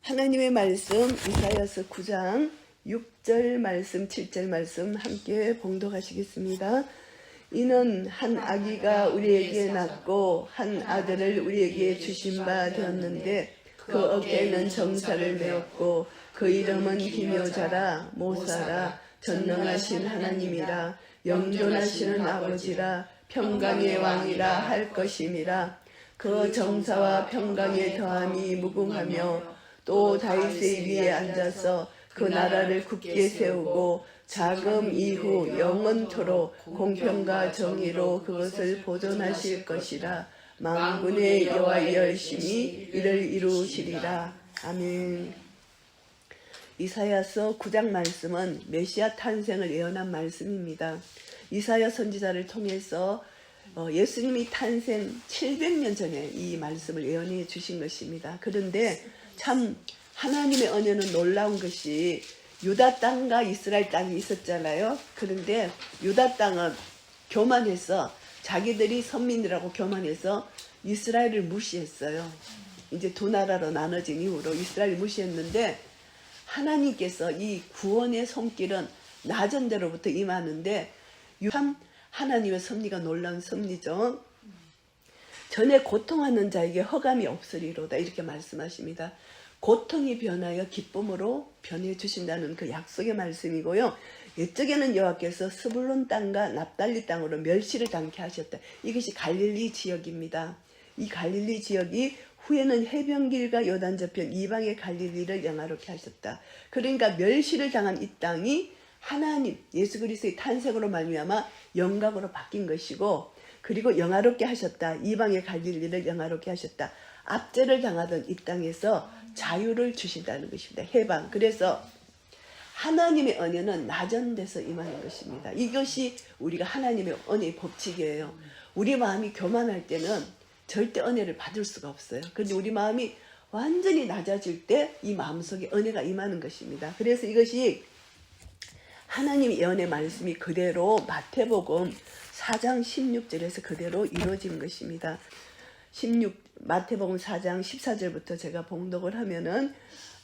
하나님의 말씀 이사야서 9장 6절 말씀 7절 말씀 함께 봉독하시겠습니다. 이는 한 아기가 우리에게 낳고 한 아들을 우리에게 주신 바 되었는데 그 어깨에는 정사를 메었고 그 이름은 기묘자라 모사라 전능하신 하나님이라 영존하시는 아버지라 평강의 왕이라 할 것임이라. 그 정사와 평강의 더함이 무궁하며 또 다윗의 위에 앉아서 그 나라를 굳게 세우고 자금 이후 영원토록 공평과 정의로 그것을 보존하실 것이라. 만군의 여호와의 열심히 이를 이루시리라. 아멘. 이사야서 9장 말씀은 메시아 탄생을 예언한 말씀입니다. 이사야 선지자를 통해서 예수님이 탄생 700년 전에 이 말씀을 예언해 주신 것입니다. 그런데 참 하나님의 언어는 놀라운 것이 유다 땅과 이스라엘 땅이 있었잖아요. 그런데 유다 땅은 교만해서 자기들이 선민이라고 교만해서 이스라엘을 무시했어요. 이제 두 나라로 나눠진 이후로 이스라엘을 무시했는데 하나님께서 이 구원의 손길은 낮은 데로부터 임하는데 참 하나님의 섭리가 놀라운 섭리죠. 전에 고통하는 자에게 허감이 없으리로다 이렇게 말씀하십니다. 고통이 변하여 기쁨으로 변해 주신다는 그 약속의 말씀이고요. 옛적에는 여호와께서 스불론 땅과 납달리 땅으로 멸시를 당케 하셨다. 이것이 갈릴리 지역입니다. 이 갈릴리 지역이 후에는 해변길과 요단 저편 이방의 갈릴리를 영화롭게 하셨다. 그러니까 멸시를 당한 이 땅이 하나님 예수 그리스도의 탄생으로 말미암아 영광으로 바뀐 것이고, 그리고 영화롭게 하셨다. 이방의 갈릴리를 영화롭게 하셨다. 압제를 당하던 이 땅에서 자유를 주신다는 것입니다. 해방. 그래서 하나님의 은혜는 낮은 데서 임하는 것입니다. 이것이 우리가 하나님의 은혜의 법칙이에요. 우리 마음이 교만할 때는 절대 은혜를 받을 수가 없어요. 그런데 우리 마음이 완전히 낮아질 때 이 마음속에 은혜가 임하는 것입니다. 그래서 이것이 하나님의 예언의 말씀이 그대로 마태복음 4장 16절에서 그대로 이루어진 것입니다. 마태복음 4장 14절부터 제가 봉독을 하면은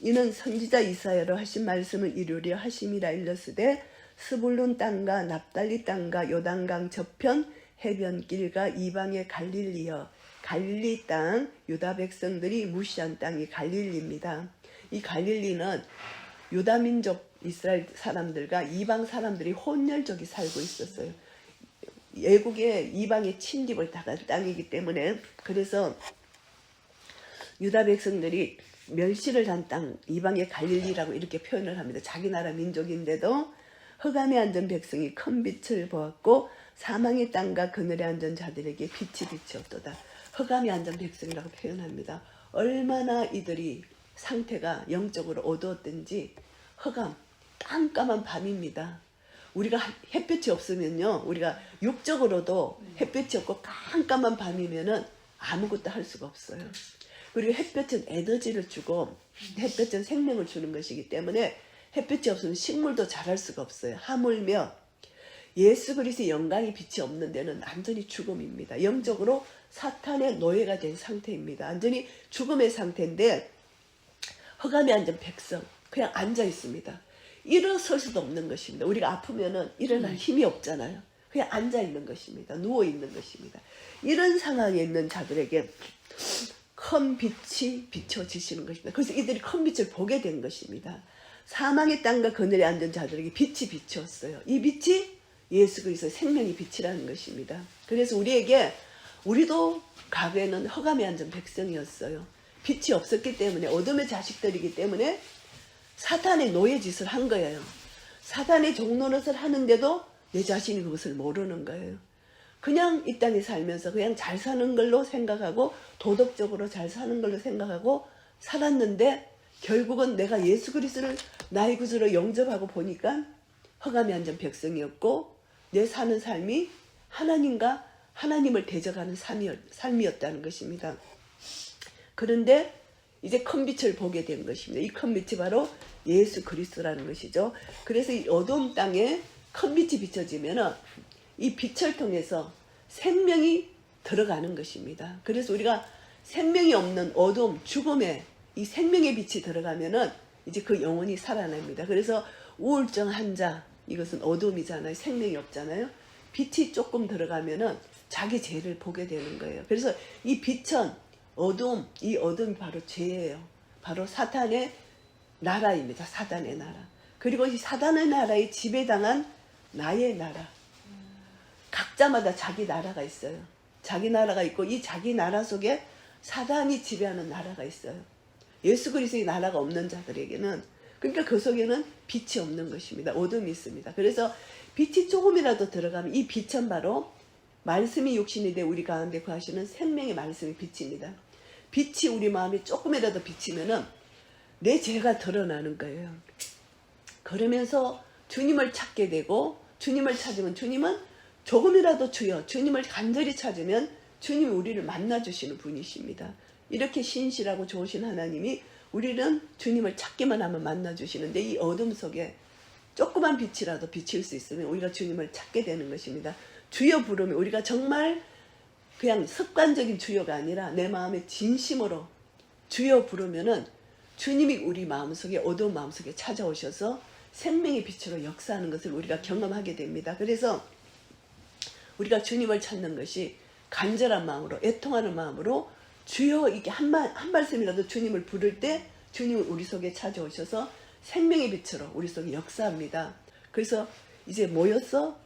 이는 선지자 이사야로 하신 말씀을 이루려 하심이라 일렀으되 스불론 땅과 납달리 땅과 요단강 저편 해변길과 이방의 갈릴리여. 갈릴리 땅 유다 백성들이 무시한 땅이 갈릴리입니다. 이 갈릴리는 유다 민족 이스라엘 사람들과 이방 사람들이 혼혈족이 살고 있었어요. 애국의 이방의 침입을 당한 땅이기 때문에, 그래서 유다 백성들이 멸시를 한 땅 이방의 갈릴리라고 이렇게 표현을 합니다. 자기 나라 민족인데도 흑암에 앉은 백성이 큰 빛을 보았고 사망의 땅과 그늘에 앉은 자들에게 빛이 비치었도다. 흑암에 앉은 백성이라고 표현합니다. 얼마나 이들이 상태가 영적으로 어두웠든지 흑암, 깜깜한 밤입니다. 우리가 햇볕이 없으면요, 우리가 육적으로도 햇볕이 없고 깜깜한 밤이면은 아무것도 할 수가 없어요. 그리고 햇볕은 에너지를 주고 햇볕은 생명을 주는 것이기 때문에 햇볕이 없으면 식물도 자랄 수가 없어요. 하물며 예수 그리스도의 영광이 빛이 없는 데는 완전히 죽음입니다. 영적으로 사탄의 노예가 된 상태입니다. 완전히 죽음의 상태인데 흑암에 앉은 백성 그냥 앉아 있습니다. 일어설 수도 없는 것입니다. 우리가 아프면은 일어날 힘이 없잖아요. 그냥 앉아 있는 것입니다. 누워 있는 것입니다. 이런 상황에 있는 자들에게 큰 빛이 비춰지시는 것입니다. 그래서 이들이 큰 빛을 보게 된 것입니다. 사망의 땅과 그늘에 앉은 자들에게 빛이 비추었어요. 이 빛이 예수 그리스도의 생명의 빛이라는 것입니다. 그래서 우리도 과거에는 흑암에 앉은 백성이었어요. 빛이 없었기 때문에 어둠의 자식들이기 때문에 사탄의 노예짓을 한 거예요. 사탄의 종노릇을 하는데도 내 자신이 그것을 모르는 거예요. 그냥 이 땅에 살면서 그냥 잘 사는 걸로 생각하고 도덕적으로 잘 사는 걸로 생각하고 살았는데 결국은 내가 예수 그리스도를 나의 구주로 영접하고 보니까 흑암에 앉은 백성이었고 내 사는 삶이 하나님과 하나님을 대적하는 삶이었다는 것입니다. 그런데 이제 큰 빛을 보게 된 것입니다. 이 큰 빛이 바로 예수 그리스도라는 것이죠. 그래서 이 어두운 땅에 큰 빛이 비춰지면은 이 빛을 통해서 생명이 들어가는 것입니다. 그래서 우리가 생명이 없는 어두움, 죽음에 이 생명의 빛이 들어가면은 이제 그 영혼이 살아납니다. 그래서 우울증 환자, 이것은 어둠이잖아요. 생명이 없잖아요. 빛이 조금 들어가면은 자기 죄를 보게 되는 거예요. 그래서 이 빛은 어둠, 이 어둠이 바로 죄예요. 바로 사탄의 나라입니다. 사단의 나라. 그리고 이 사단의 나라에 지배당한 나의 나라. 각자마다 자기 나라가 있어요. 자기 나라가 있고 이 자기 나라 속에 사단이 지배하는 나라가 있어요. 예수 그리스도의 나라가 없는 자들에게는, 그러니까 그 속에는 빛이 없는 것입니다. 어둠이 있습니다. 그래서 빛이 조금이라도 들어가면 이 빛은 바로 말씀이 육신이 돼 우리 가운데 거하시는 생명의 말씀의 빛입니다. 빛이 우리 마음에 조금이라도 비치면은 내 죄가 드러나는 거예요. 그러면서 주님을 찾게 되고, 주님을 찾으면 주님은 조금이라도 주님을 간절히 찾으면 주님이 우리를 만나주시는 분이십니다. 이렇게 신실하고 좋으신 하나님이 우리는 주님을 찾기만 하면 만나주시는데, 이 어둠 속에 조그만 빛이라도 비칠 수 있으면 우리가 주님을 찾게 되는 것입니다. 주여 부르면 우리가 정말 그냥 습관적인 주여가 아니라 내 마음에 진심으로 주여 부르면은 주님이 우리 마음속에, 어두운 마음속에 찾아오셔서 생명의 빛으로 역사하는 것을 우리가 경험하게 됩니다. 그래서 우리가 주님을 찾는 것이 간절한 마음으로, 애통하는 마음으로 주여 이렇게 한 말씀이라도 주님을 부를 때 주님은 우리 속에 찾아오셔서 생명의 빛으로 우리 속에 역사합니다. 그래서 이제 모여서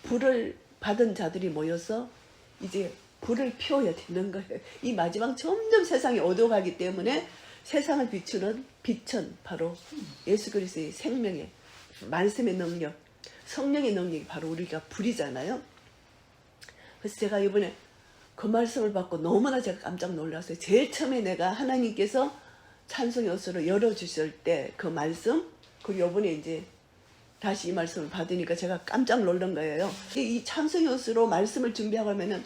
불을 받은 자들이 모여서 이제 불을 피워야 되는 거예요. 이 마지막 점점 세상이 어두워가기 때문에 세상을 비추는 빛은 바로 예수 그리스도의 생명의 말씀의 능력, 성령의 능력이 바로 우리가 불이잖아요. 그래서 제가 이번에 그 말씀을 받고 너무나 제가 깜짝 놀랐어요. 제일 처음에 내가 하나님께서 찬송의 옷으로 열어주실 때 그 말씀, 그리고 이번에 이제 다시 이 말씀을 받으니까 제가 깜짝 놀란 거예요. 이 찬송의 옷으로 말씀을 준비하고 하면은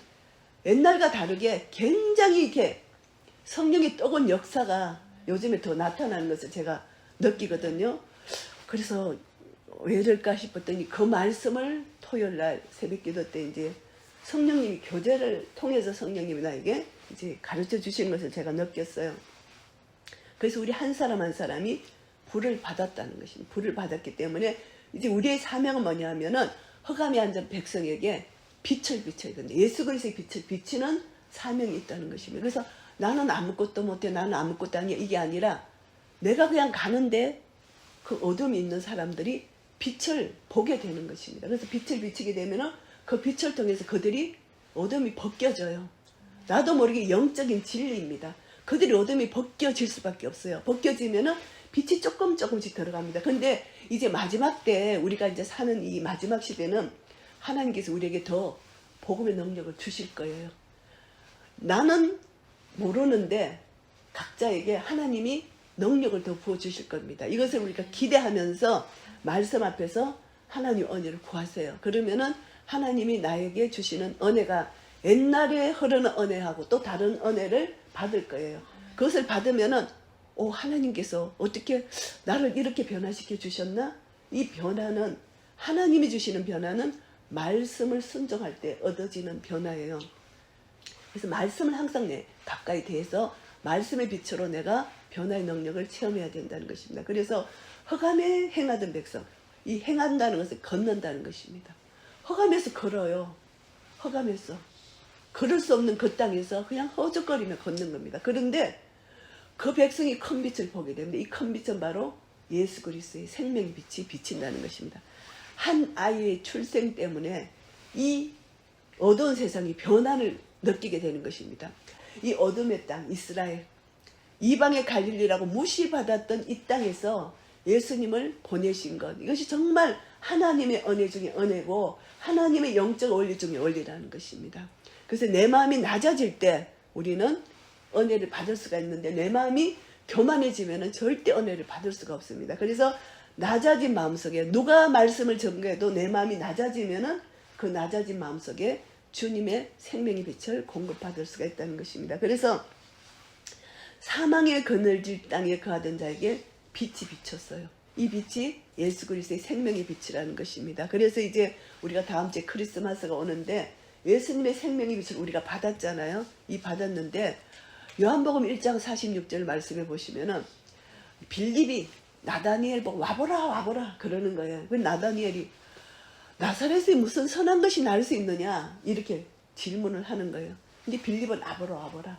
옛날과 다르게 굉장히 이렇게 성령의 뜨거운 역사가 요즘에 더 나타나는 것을 제가 느끼거든요. 그래서 왜 이럴까 싶었더니 그 말씀을 토요일날 새벽기도 때 이제 성령님이 교제를 통해서 성령님이 나에게 이제 가르쳐 주시는 것을 제가 느꼈어요. 그래서 우리 한 사람 한 사람이 불을 받았다는 것입니다. 불을 받았기 때문에 이제 우리의 사명은 뭐냐 하면은 흑암에 앉은 백성에게 빛을 비춰야 된다. 예수 그리스도의 빛을 비치는 사명이 있다는 것입니다. 그래서 나는 아무것도 못해, 나는 아무것도 아니야, 이게 아니라 내가 그냥 가는데 그 어둠이 있는 사람들이 빛을 보게 되는 것입니다. 그래서 빛을 비치게 되면은 그 빛을 통해서 그들이 어둠이 벗겨져요. 나도 모르게 영적인 진리입니다. 그들이 어둠이 벗겨질 수밖에 없어요. 벗겨지면은 빛이 조금씩 들어갑니다. 근데 이제 마지막 때 우리가 이제 사는 이 마지막 시대는 하나님께서 우리에게 더 복음의 능력을 주실 거예요. 나는 모르는데 각자에게 하나님이 능력을 더 부어주실 겁니다. 이것을 우리가 기대하면서 말씀 앞에서 하나님 은혜를 구하세요. 그러면은 하나님이 나에게 주시는 은혜가 옛날에 흐르는 은혜하고 또 다른 은혜를 받을 거예요. 그것을 받으면은 하나님께서 어떻게 나를 이렇게 변화시켜 주셨나? 이 변화는, 하나님이 주시는 변화는 말씀을 순종할 때 얻어지는 변화예요. 그래서 말씀을 항상 내 가까이 대해서 말씀의 빛으로 내가 변화의 능력을 체험해야 된다는 것입니다. 그래서 흑암에 행하던 백성, 이 행한다는 것은 걷는다는 것입니다. 흑암에서 걸어요. 흑암에서 걸을 수 없는 그 땅에서 그냥 허적거리며 걷는 겁니다. 그런데 그 백성이 큰 빛을 보게 됩니다. 이 큰 빛은 바로 예수 그리스도의 생명의 빛이 비친다는 것입니다. 한 아이의 출생 때문에 이 어두운 세상이 변화를 느끼게 되는 것입니다. 이 어둠의 땅 이스라엘, 이방의 갈릴리라고 무시받았던 이 땅에서 예수님을 보내신 것, 이것이 정말 하나님의 은혜 중에 은혜고 하나님의 영적 원리 중에 원리라는 것입니다. 그래서 내 마음이 낮아질 때 우리는 은혜를 받을 수가 있는데, 내 마음이 교만해지면 절대 은혜를 받을 수가 없습니다. 그래서 낮아진 마음속에 누가 말씀을 전거해도 내 마음이 낮아지면 그 낮아진 마음속에 주님의 생명의 빛을 공급받을 수가 있다는 것입니다. 그래서 사망의 그늘질 땅에 거하던 자에게 빛이 비쳤어요. 이 빛이 예수 그리스도의 생명의 빛이라는 것입니다. 그래서 이제 우리가 다음 주에 크리스마스가 오는데 예수님의 생명의 빛을 우리가 받았잖아요. 이 받았는데 요한복음 1장 46절 말씀해 보시면은 빌립이 나다니엘 보고 와보라 와보라 그러는 거예요. 그 나다니엘이 나사렛에 무슨 선한 것이 날 수 있느냐 이렇게 질문을 하는 거예요. 근데 빌립은 와보라 와보라.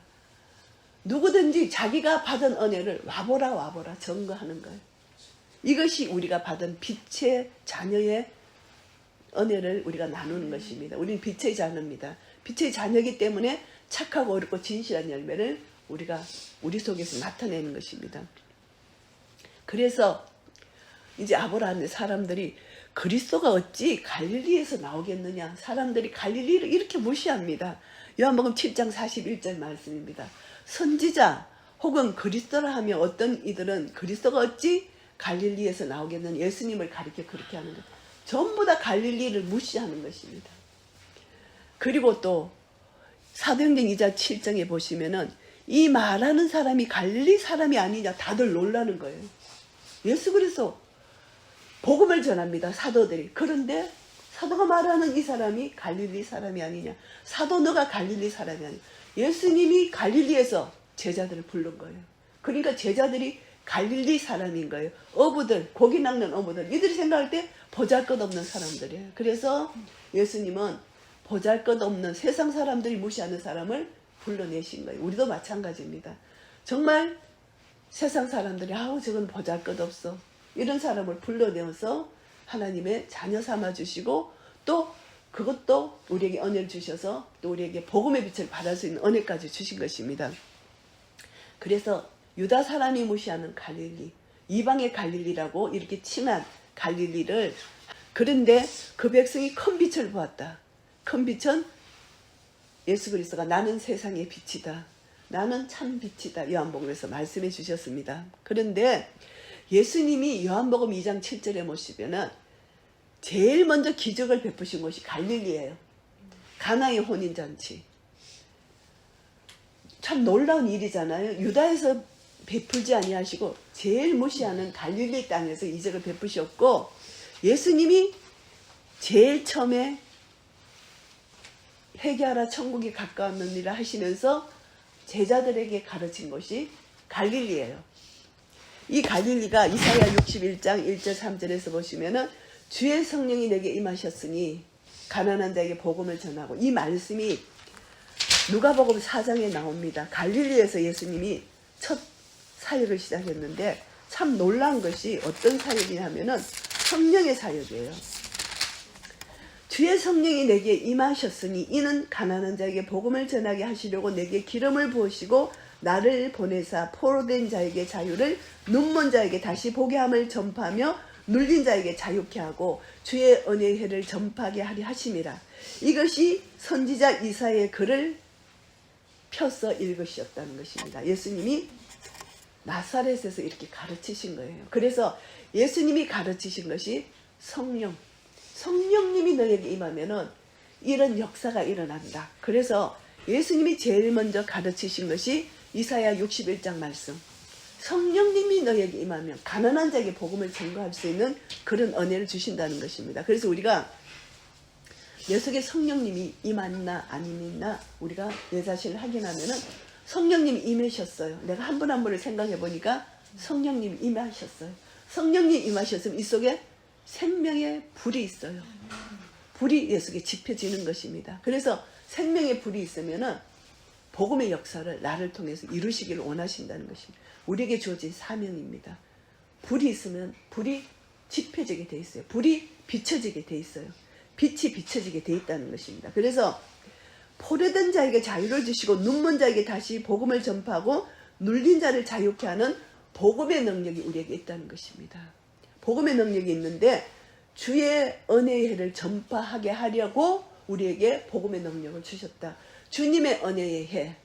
누구든지 자기가 받은 은혜를 와보라 와보라 증거하는 거예요. 이것이 우리가 받은 빛의 자녀의 은혜를 우리가 나누는 것입니다. 우리는 빛의 자녀입니다. 빛의 자녀이기 때문에 착하고 어렵고 진실한 열매를 우리가 우리 속에서 나타내는 것입니다. 그래서 이제 아브라함의 사람들이 그리스도가 어찌 갈릴리에서 나오겠느냐. 사람들이 갈릴리를 이렇게 무시합니다. 요한복음 7장 41절 말씀입니다. 선지자 혹은 그리스도라 하며 어떤 이들은 그리스도가 어찌 갈릴리에서 나오겠느냐. 예수님을 가리켜 그렇게 하는 것. 전부 다 갈릴리를 무시하는 것입니다. 그리고 또 사도행전 2장 7장에 보시면은 이 말하는 사람이 갈릴리 사람이 아니냐 다들 놀라는 거예요. 예수 그리스도 복음을 전합니다. 사도들이. 그런데 사도가 말하는 이 사람이 갈릴리 사람이 아니냐. 사도 너가 갈릴리 사람이 아니냐. 예수님이 갈릴리에서 제자들을 부른 거예요. 그러니까 제자들이 갈릴리 사람인 거예요. 어부들, 고기 낚는 어부들. 이들이 생각할 때 보잘것없는 사람들이에요. 그래서 예수님은 보잘것없는 세상 사람들이 무시하는 사람을 불러내신 거예요. 우리도 마찬가지입니다. 정말 세상 사람들이 아우 저건 보잘것없어. 이런 사람을 불러내어서 하나님의 자녀 삼아주시고 또 그것도 우리에게 은혜를 주셔서 또 우리에게 복음의 빛을 발할 수 있는 은혜까지 주신 것입니다. 그래서 유다 사람이 무시하는 갈릴리, 이방의 갈릴리라고 이렇게 칭한 갈릴리를 그런데 그 백성이 큰 빛을 보았다. 큰 빛은 예수 그리스도가 나는 세상의 빛이다. 나는 참 빛이다. 요한복음에서 말씀해 주셨습니다. 그런데 예수님이 요한복음 2장 7절에 보시면은 제일 먼저 기적을 베푸신 곳이 갈릴리예요. 가나의 혼인잔치. 참 놀라운 일이잖아요. 유다에서 베풀지 아니하시고 제일 무시하는 갈릴리 땅에서 이적을 베푸셨고 예수님이 제일 처음에 회개하라 천국이 가까웠느니라 하시면서 제자들에게 가르친 것이 갈릴리예요. 이 갈릴리가 이사야 61장 1절 3절에서 보시면은 주의 성령이 내게 임하셨으니 가난한 자에게 복음을 전하고 이 말씀이 누가복음 4장에 나옵니다. 갈릴리에서 예수님이 첫 사역을 시작했는데 참 놀라운 것이 어떤 사역이냐면은 성령의 사역이에요. 주의 성령이 내게 임하셨으니 이는 가난한 자에게 복음을 전하게 하시려고 내게 기름을 부으시고 나를 보내사 포로된 자에게 자유를 눈먼 자에게 다시 보게 함을 전파하며 눌린 자에게 자유케 하고 주의 은혜의 해를 전파하게 하리 하심이라. 이것이 선지자 이사야의 글을 펴서 읽으셨다는 것입니다. 예수님이 나사렛에서 이렇게 가르치신 거예요. 그래서 예수님이 가르치신 것이 성령님이 너에게 임하면은 이런 역사가 일어난다. 그래서 예수님이 제일 먼저 가르치신 것이 이사야 61장 말씀. 성령님이 너에게 임하면 가난한 자에게 복음을 전가할 수 있는 그런 은혜를 주신다는 것입니다. 그래서 우리가 내 속에 성령님이 임했나 안 임했나 우리가 내 자신을 확인하면은 성령님이 임하셨어요. 내가 한 분 한 분을 생각해 보니까 성령님이 임하셨어요. 성령님이 임하셨으면 이 속에 생명의 불이 있어요. 불이 내 속에 지펴지는 것입니다. 그래서 생명의 불이 있으면은 복음의 역사를 나를 통해서 이루시기를 원하신다는 것입니다. 우리에게 주어진 사명입니다. 불이 있으면 불이 지펴지게 돼 있어요. 불이 비춰지게 돼 있어요. 빛이 비춰지게 돼 있다는 것입니다. 그래서 포로된 자에게 자유를 주시고 눈먼 자에게 다시 복음을 전파하고 눌린 자를 자유케 하는 복음의 능력이 우리에게 있다는 것입니다. 복음의 능력이 있는데 주의 은혜의 해를 전파하게 하려고 우리에게 복음의 능력을 주셨다. 주님의 은혜의 해.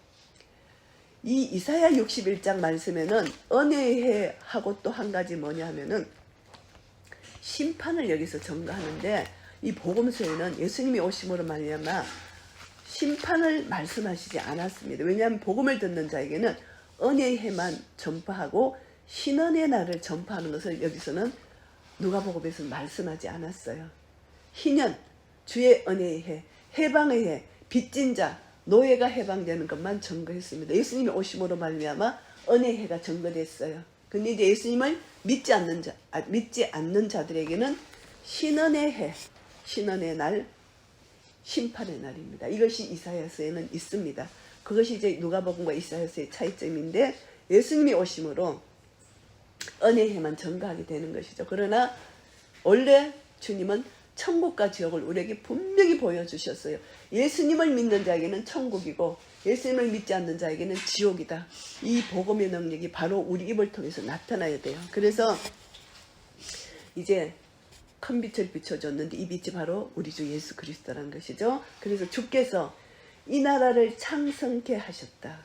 이 이사야 61장 말씀에는 은혜의 해 하고 또 한 가지 뭐냐 하면은 심판을 여기서 전가하는데 이 복음서에는 예수님이 오심으로 말미암아 심판을 말씀하시지 않았습니다. 왜냐하면 복음을 듣는 자에게는 은혜의 해만 전파하고 신원의 날을 전파하는 것을 여기서는 누가복음에서는 말씀하지 않았어요. 희년, 주의 은혜의 해, 해방의 해, 빚진 자, 노예가 해방되는 것만 증거했습니다. 예수님이 오심으로 말미암아 은혜의 해가 증거됐어요. 근데 이제 예수님을 믿지 않는 자들에게는 신원의 해, 신원의 날, 심판의 날입니다. 이것이 이사야서에는 있습니다. 그것이 이제 누가복음과 이사야서의 차이점인데 예수님이 오심으로 은혜의 해만 증거하게 되는 것이죠. 그러나 원래 주님은 천국과 지옥을 우리에게 분명히 보여주셨어요. 예수님을 믿는 자에게는 천국이고 예수님을 믿지 않는 자에게는 지옥이다. 이 복음의 능력이 바로 우리 입을 통해서 나타나야 돼요. 그래서 이제 큰 빛을 비춰줬는데 이 빛이 바로 우리 주 예수 그리스도라는 것이죠. 그래서 주께서 이 나라를 창성케 하셨다.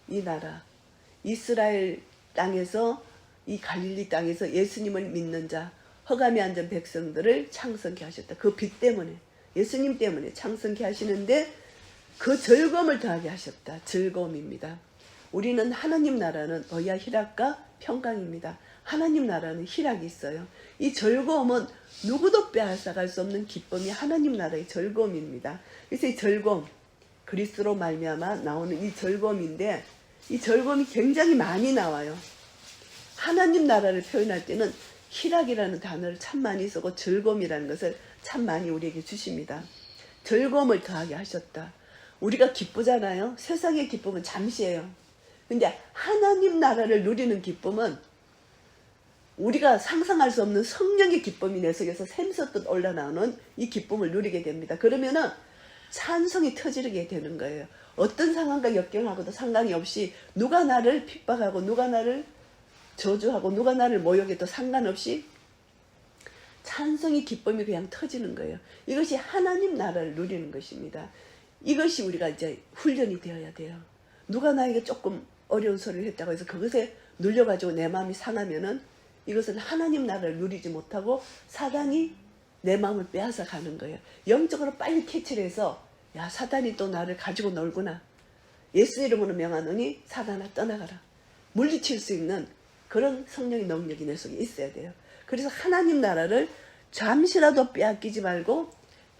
이 나라 이스라엘 땅에서 이 갈릴리 땅에서 예수님을 믿는 자 허감에 앉은 백성들을 창성케 하셨다. 그 빛 때문에 예수님 때문에 창성케 하시는데 그 즐거움을 더하게 하셨다. 즐거움입니다. 우리는 하나님 나라는 어야 희락과 평강입니다. 하나님 나라는 희락이 있어요. 이 즐거움은 누구도 빼앗아갈 수 없는 기쁨이 하나님 나라의 즐거움입니다. 그래서 이 즐거움 그리스도로 말미암아 나오는 이 즐거움인데 이 즐거움이 굉장히 많이 나와요. 하나님 나라를 표현할 때는 희락이라는 단어를 참 많이 쓰고 즐거움이라는 것을 참 많이 우리에게 주십니다. 즐거움을 더하게 하셨다. 우리가 기쁘잖아요. 세상의 기쁨은 잠시예요. 근데 하나님 나라를 누리는 기쁨은 우리가 상상할 수 없는 성령의 기쁨이 내 속에서 샘솟듯 올라나오는 이 기쁨을 누리게 됩니다. 그러면은 찬송이 터지게 되는 거예요. 어떤 상황과 역경하고도 상관이 없이 누가 나를 핍박하고 누가 나를 저주하고 누가 나를 모욕해도 상관없이 찬송이 기쁨이 그냥 터지는 거예요. 이것이 하나님 나라를 누리는 것입니다. 이것이 우리가 이제 훈련이 되어야 돼요. 누가 나에게 조금 어려운 소리를 했다고 해서 그것에 눌려가지고 내 마음이 상하면은 이것은 하나님 나라를 누리지 못하고 사단이 내 마음을 빼앗아 가는 거예요. 영적으로 빨리 캐치를 해서 야 사단이 또 나를 가지고 놀구나. 예수 이름으로 명하노니 사단아 떠나가라. 물리칠 수 있는 그런 성령의 능력이 내 속에 있어야 돼요. 그래서 하나님 나라를 잠시라도 빼앗기지 말고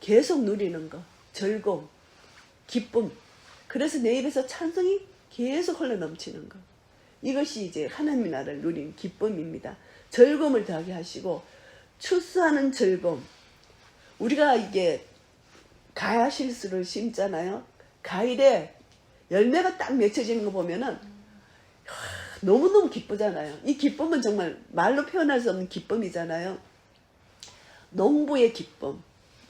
계속 누리는 거. 즐거움, 기쁨. 그래서 내 입에서 찬송이 계속 흘러넘치는 거. 이것이 이제 하나님 나라를 누리는 기쁨입니다. 즐거움을 더하게 하시고 추수하는 즐거움. 우리가 이게 가야실수를 심잖아요. 가일에 열매가 딱 맺혀지는 거 보면은 너무너무 기쁘잖아요. 이 기쁨은 정말 말로 표현할 수 없는 기쁨이잖아요. 농부의 기쁨.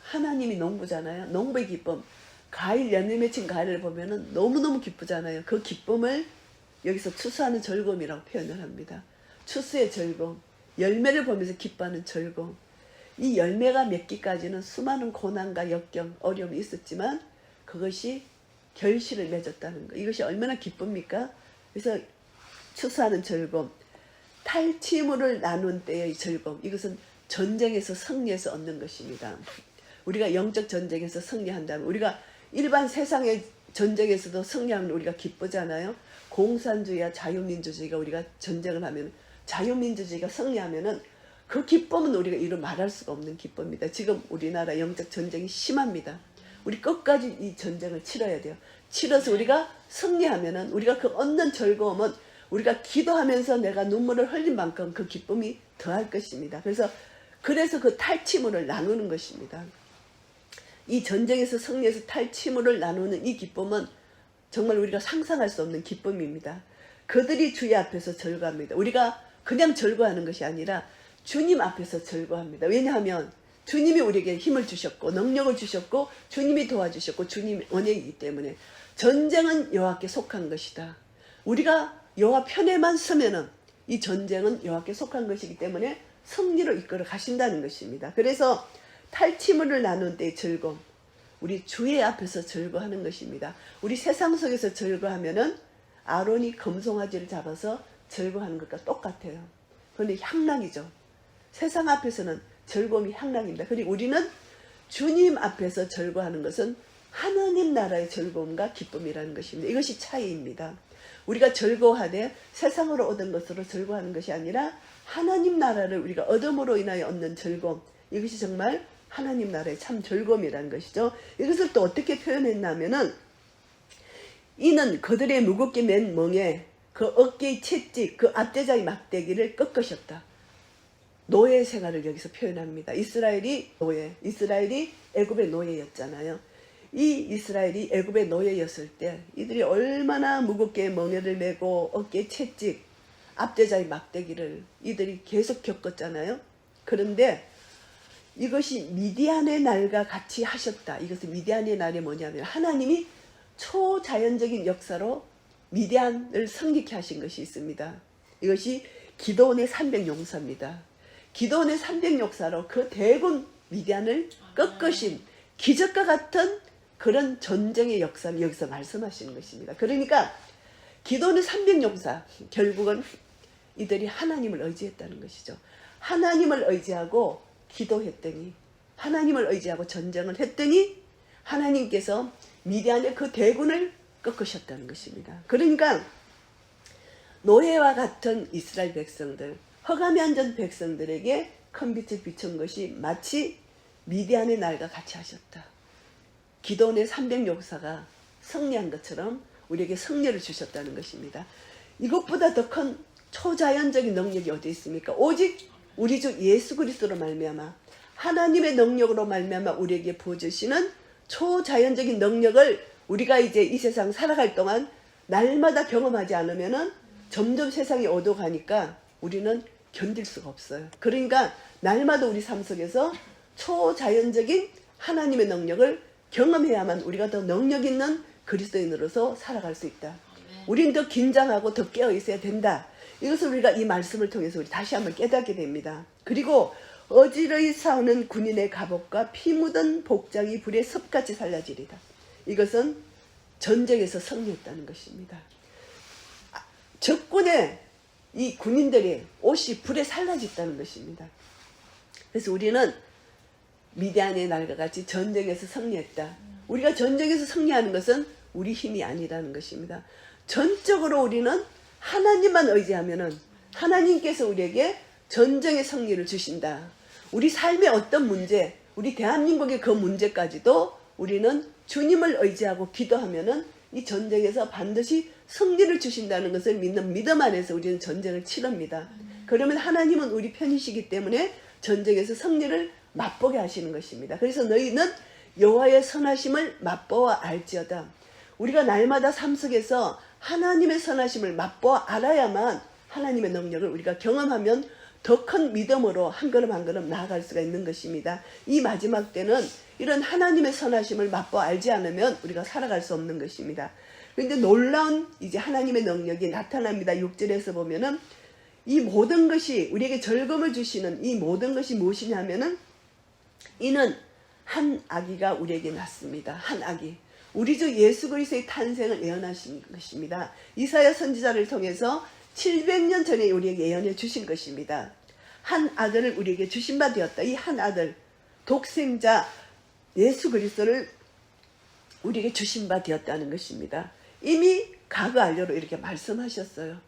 하나님이 농부잖아요. 농부의 기쁨. 가일 열매 맺힌 가일을 보면은 너무너무 기쁘잖아요. 그 기쁨을 여기서 추수하는 즐거움이라고 표현을 합니다. 추수의 즐거움. 열매를 보면서 기뻐하는 즐거움. 이 열매가 맺기까지는 수많은 고난과 역경, 어려움이 있었지만 그것이 결실을 맺었다는 거. 이것이 얼마나 기쁩니까? 그래서 추수하는 즐거움. 탈취물을 나눈 때의 즐거움. 이것은 전쟁에서 승리해서 얻는 것입니다. 우리가 영적 전쟁에서 승리한다면 우리가 일반 세상의 전쟁에서도 승리하면 우리가 기쁘잖아요. 공산주의와 자유민주주의가 우리가 전쟁을 하면 자유민주주의가 승리하면은 그 기쁨은 우리가 이루 말할 수가 없는 기쁨입니다. 지금 우리나라 영적 전쟁이 심합니다. 우리 끝까지 이 전쟁을 치러야 돼요. 치러서 우리가 승리하면은 우리가 그 얻는 즐거움은 우리가 기도하면서 내가 눈물을 흘린 만큼 그 기쁨이 더할 것입니다. 그래서 그 탈취물을 나누는 것입니다. 이 전쟁에서 승리해서 탈취물을 나누는 이 기쁨은 정말 우리가 상상할 수 없는 기쁨입니다. 그들이 주의 앞에서 즐거워합니다. 우리가 그냥 즐거워하는 것이 아니라 주님 앞에서 즐거워합니다. 왜냐하면 주님이 우리에게 힘을 주셨고 능력을 주셨고 주님이 도와주셨고 주님의 은혜이기 때문에 전쟁은 여호와께 속한 것이다. 우리가 여호와 편에만 서면은 이 전쟁은 여호와께 속한 것이기 때문에 승리로 이끌어 가신다는 것입니다. 그래서 탈취물을 나눈 때의 즐거움, 우리 주의 앞에서 즐거워하는 것입니다. 우리 세상 속에서 즐거워하면은 아론이 금송아지를 잡아서 즐거워하는 것과 똑같아요. 그런데 향락이죠. 세상 앞에서는 즐거움이 향락입니다. 그리고 우리는 주님 앞에서 즐거워하는 것은 하나님 나라의 즐거움과 기쁨이라는 것입니다. 이것이 차이입니다. 우리가 즐거워하되 세상으로 얻은 것으로 즐거워하는 것이 아니라 하나님 나라를 우리가 얻음으로 인하여 얻는 즐거움, 이것이 정말 하나님 나라의 참 즐거움이라는 것이죠. 이것을 또 어떻게 표현했냐면은 이는 그들의 무겁게 맨 멍에 그 어깨의 채찍 그 앞대자의 막대기를 꺾으셨다. 노예 생활을 여기서 표현합니다. 이스라엘이 애굽의 노예였잖아요. 이 이스라엘이 애굽의 노예였을 때 이들이 얼마나 무겁게 멍에를 메고 어깨에 채찍 앞대자의 막대기를 이들이 계속 겪었잖아요. 그런데 이것이 미디안의 날과 같이 하셨다. 이것은 미디안의 날이 뭐냐면 하나님이 초자연적인 역사로 미디안을 성기케 하신 것이 있습니다. 이것이 기드온의 300용사입니다. 기드온의 300용사로 그 대군 미디안을 꺾으신 기적과 같은 그런 전쟁의 역사를 여기서 말씀하시는 것입니다. 그러니까 기드온의 300용사 결국은 이들이 하나님을 의지했다는 것이죠. 하나님을 의지하고 기도했더니 하나님을 의지하고 전쟁을 했더니 하나님께서 미디안의 그 대군을 꺾으셨다는 것입니다. 그러니까 노예와 같은 이스라엘 백성들, 허감이 앉은 백성들에게 큰 빛을 비춘 것이 마치 미디안의 날과 같이 하셨다. 기드온의 300용사가 승리한 것처럼 우리에게 승리를 주셨다는 것입니다. 이것보다 더 큰 초자연적인 능력이 어디 있습니까? 오직 우리 주 예수 그리스도로 말미암아 하나님의 능력으로 말미암아 우리에게 부어주시는 초자연적인 능력을 우리가 이제 이 세상 살아갈 동안 날마다 경험하지 않으면은 점점 세상이 어두워가니까 우리는 견딜 수가 없어요. 그러니까 날마다 우리 삶 속에서 초자연적인 하나님의 능력을 경험해야만 우리가 더 능력 있는 그리스도인으로서 살아갈 수 있다. 우린 더 긴장하고 더 깨어 있어야 된다. 이것을 우리가 이 말씀을 통해서 우리 다시 한번 깨닫게 됩니다. 그리고 어지러이 싸우는 군인의 갑옷과 피 묻은 복장이 불에 섭같이 살라지리다. 이것은 전쟁에서 승리했다는 것입니다. 적군의 이 군인들의 옷이 불에 살라졌다는 것입니다. 그래서 우리는 미디안의 날과 같이 전쟁에서 승리했다. 우리가 전쟁에서 승리하는 것은 우리 힘이 아니라는 것입니다. 전적으로 우리는 하나님만 의지하면은 하나님께서 우리에게 전쟁의 승리를 주신다. 우리 삶의 어떤 문제, 우리 대한민국의 그 문제까지도 우리는 주님을 의지하고 기도하면은 이 전쟁에서 반드시 승리를 주신다는 것을 믿는 믿음 안에서 우리는 전쟁을 치릅니다. 그러면 하나님은 우리 편이시기 때문에 전쟁에서 승리를 맛보게 하시는 것입니다. 그래서 너희는 여호와의 선하심을 맛보아 알지어다. 우리가 날마다 삶 속에서 하나님의 선하심을 맛보아 알아야만 하나님의 능력을 우리가 경험하면 더 큰 믿음으로 한 걸음 한 걸음 나아갈 수가 있는 것입니다. 이 마지막 때는 이런 하나님의 선하심을 맛보아 알지 않으면 우리가 살아갈 수 없는 것입니다. 그런데 놀라운 이제 하나님의 능력이 나타납니다. 6절에서 보면은 이 모든 것이 우리에게 즐거움을 주시는 이 모든 것이 무엇이냐면은 이는 한 아기가 우리에게 났습니다. 한 아기. 우리 주 예수 그리스도의 탄생을 예언하신 것입니다. 이사야 선지자를 통해서 700년 전에 우리에게 예언해 주신 것입니다. 한 아들을 우리에게 주신 바 되었다. 이 한 아들, 독생자 예수 그리스도를 우리에게 주신 바 되었다는 것입니다. 이미 가그 알료로 이렇게 말씀하셨어요.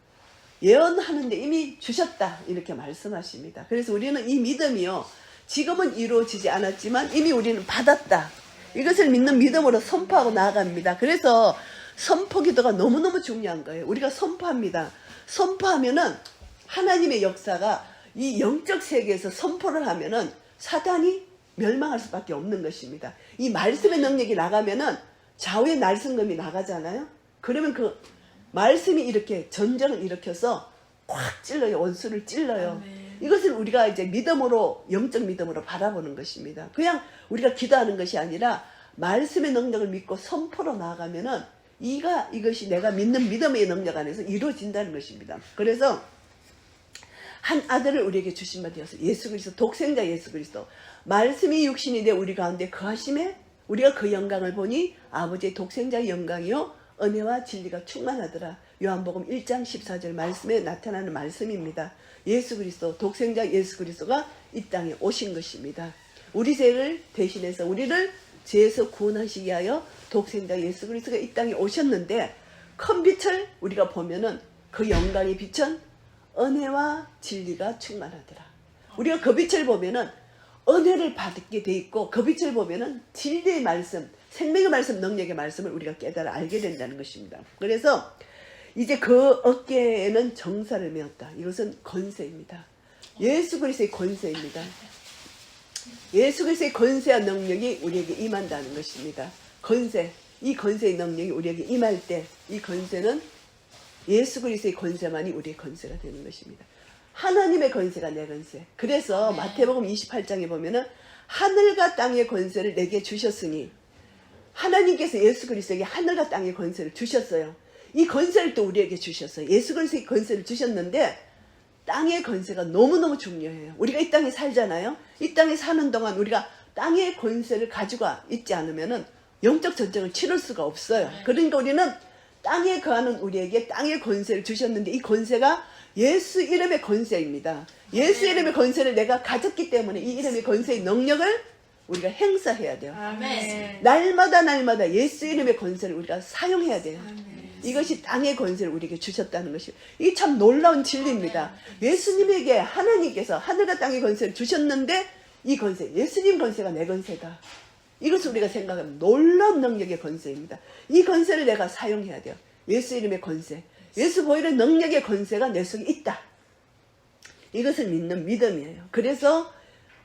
예언하는데 이미 주셨다 이렇게 말씀하십니다. 그래서 우리는 이 믿음이요, 지금은 이루어지지 않았지만 이미 우리는 받았다. 이것을 믿는 믿음으로 선포하고 나아갑니다. 그래서 선포기도가 너무너무 중요한 거예요. 우리가 선포합니다. 선포하면은 하나님의 역사가 이 영적 세계에서 선포를 하면은 사단이 멸망할 수밖에 없는 것입니다. 이 말씀의 능력이 나가면은 좌우의 날성금이 나가잖아요. 그러면 그 말씀이 이렇게 전쟁을 일으켜서 꽉 찔러요. 원수를 찔러요. 이것을 우리가 이제 믿음으로, 영적 믿음으로 바라보는 것입니다. 그냥 우리가 기도하는 것이 아니라 말씀의 능력을 믿고 선포로 나아가면은 이것이 내가 믿는 믿음의 능력 안에서 이루어진다는 것입니다. 그래서 한 아들을 우리에게 주신 바 되어서 예수 그리스도, 독생자 예수 그리스도, 말씀이 육신이 되 우리 가운데 거하심에 우리가 그 영광을 보니 아버지의 독생자의 영광이요 은혜와 진리가 충만하더라. 요한복음 1장 14절 말씀에 나타나는 말씀입니다. 예수 그리스도, 독생자 예수 그리스도가 이 땅에 오신 것입니다. 우리 죄를 대신해서 우리를 죄에서 구원하시기 위하여 독생자 예수 그리스도가 이 땅에 오셨는데, 큰 빛을 우리가 보면은 그 영광의 빛은 은혜와 진리가 충만하더라. 우리가 그 빛을 보면은 은혜를 받게 돼 있고, 그 빛을 보면은 진리의 말씀, 생명의 말씀, 능력의 말씀을 우리가 깨달아 알게 된다는 것입니다. 그래서 이제 그 어깨에는 정사를 메었다. 이것은 권세입니다. 예수 그리스도의 권세입니다. 예수 그리스도의 권세와 능력이 우리에게 임한다는 것입니다. 권세, 이 권세의 능력이 우리에게 임할 때 이 권세는 예수 그리스도의 권세만이 우리의 권세가 되는 것입니다. 하나님의 권세가 내 권세. 그래서 마태복음 28장에 보면은 하늘과 땅의 권세를 내게 주셨으니, 하나님께서 예수 그리스도에게 하늘과 땅의 권세를 주셨어요. 이 권세를 또 우리에게 주셨어요. 예수 그리스도의 권세를 주셨는데 땅의 권세가 너무너무 중요해요. 우리가 이 땅에 살잖아요. 이 땅에 사는 동안 우리가 땅의 권세를 가지고 있지 않으면은 영적 전쟁을 치를 수가 없어요. 그러니까 우리는 땅에 거하는 우리에게 땅의 권세를 주셨는데 이 권세가 예수 이름의 권세입니다. 예수 이름의 권세를 내가 가졌기 때문에 이 이름의 권세의 능력을 우리가 행사해야 돼요. 아멘. 날마다 예수 이름의 권세를 우리가 사용해야 돼요. 아멘. 이것이 땅의 권세를 우리에게 주셨다는 것이, 이게 참 놀라운 진리입니다. 예수님에게 하나님께서 하늘과 땅의 권세를 주셨는데 이 권세, 예수님 권세가 내 권세다. 이것을 우리가 생각하면 놀라운 능력의 권세입니다. 이 권세를 내가 사용해야 돼요. 예수 이름의 권세, 예수 보혈의 능력의 권세가 내 속에 있다. 이것을 믿는 믿음이에요. 그래서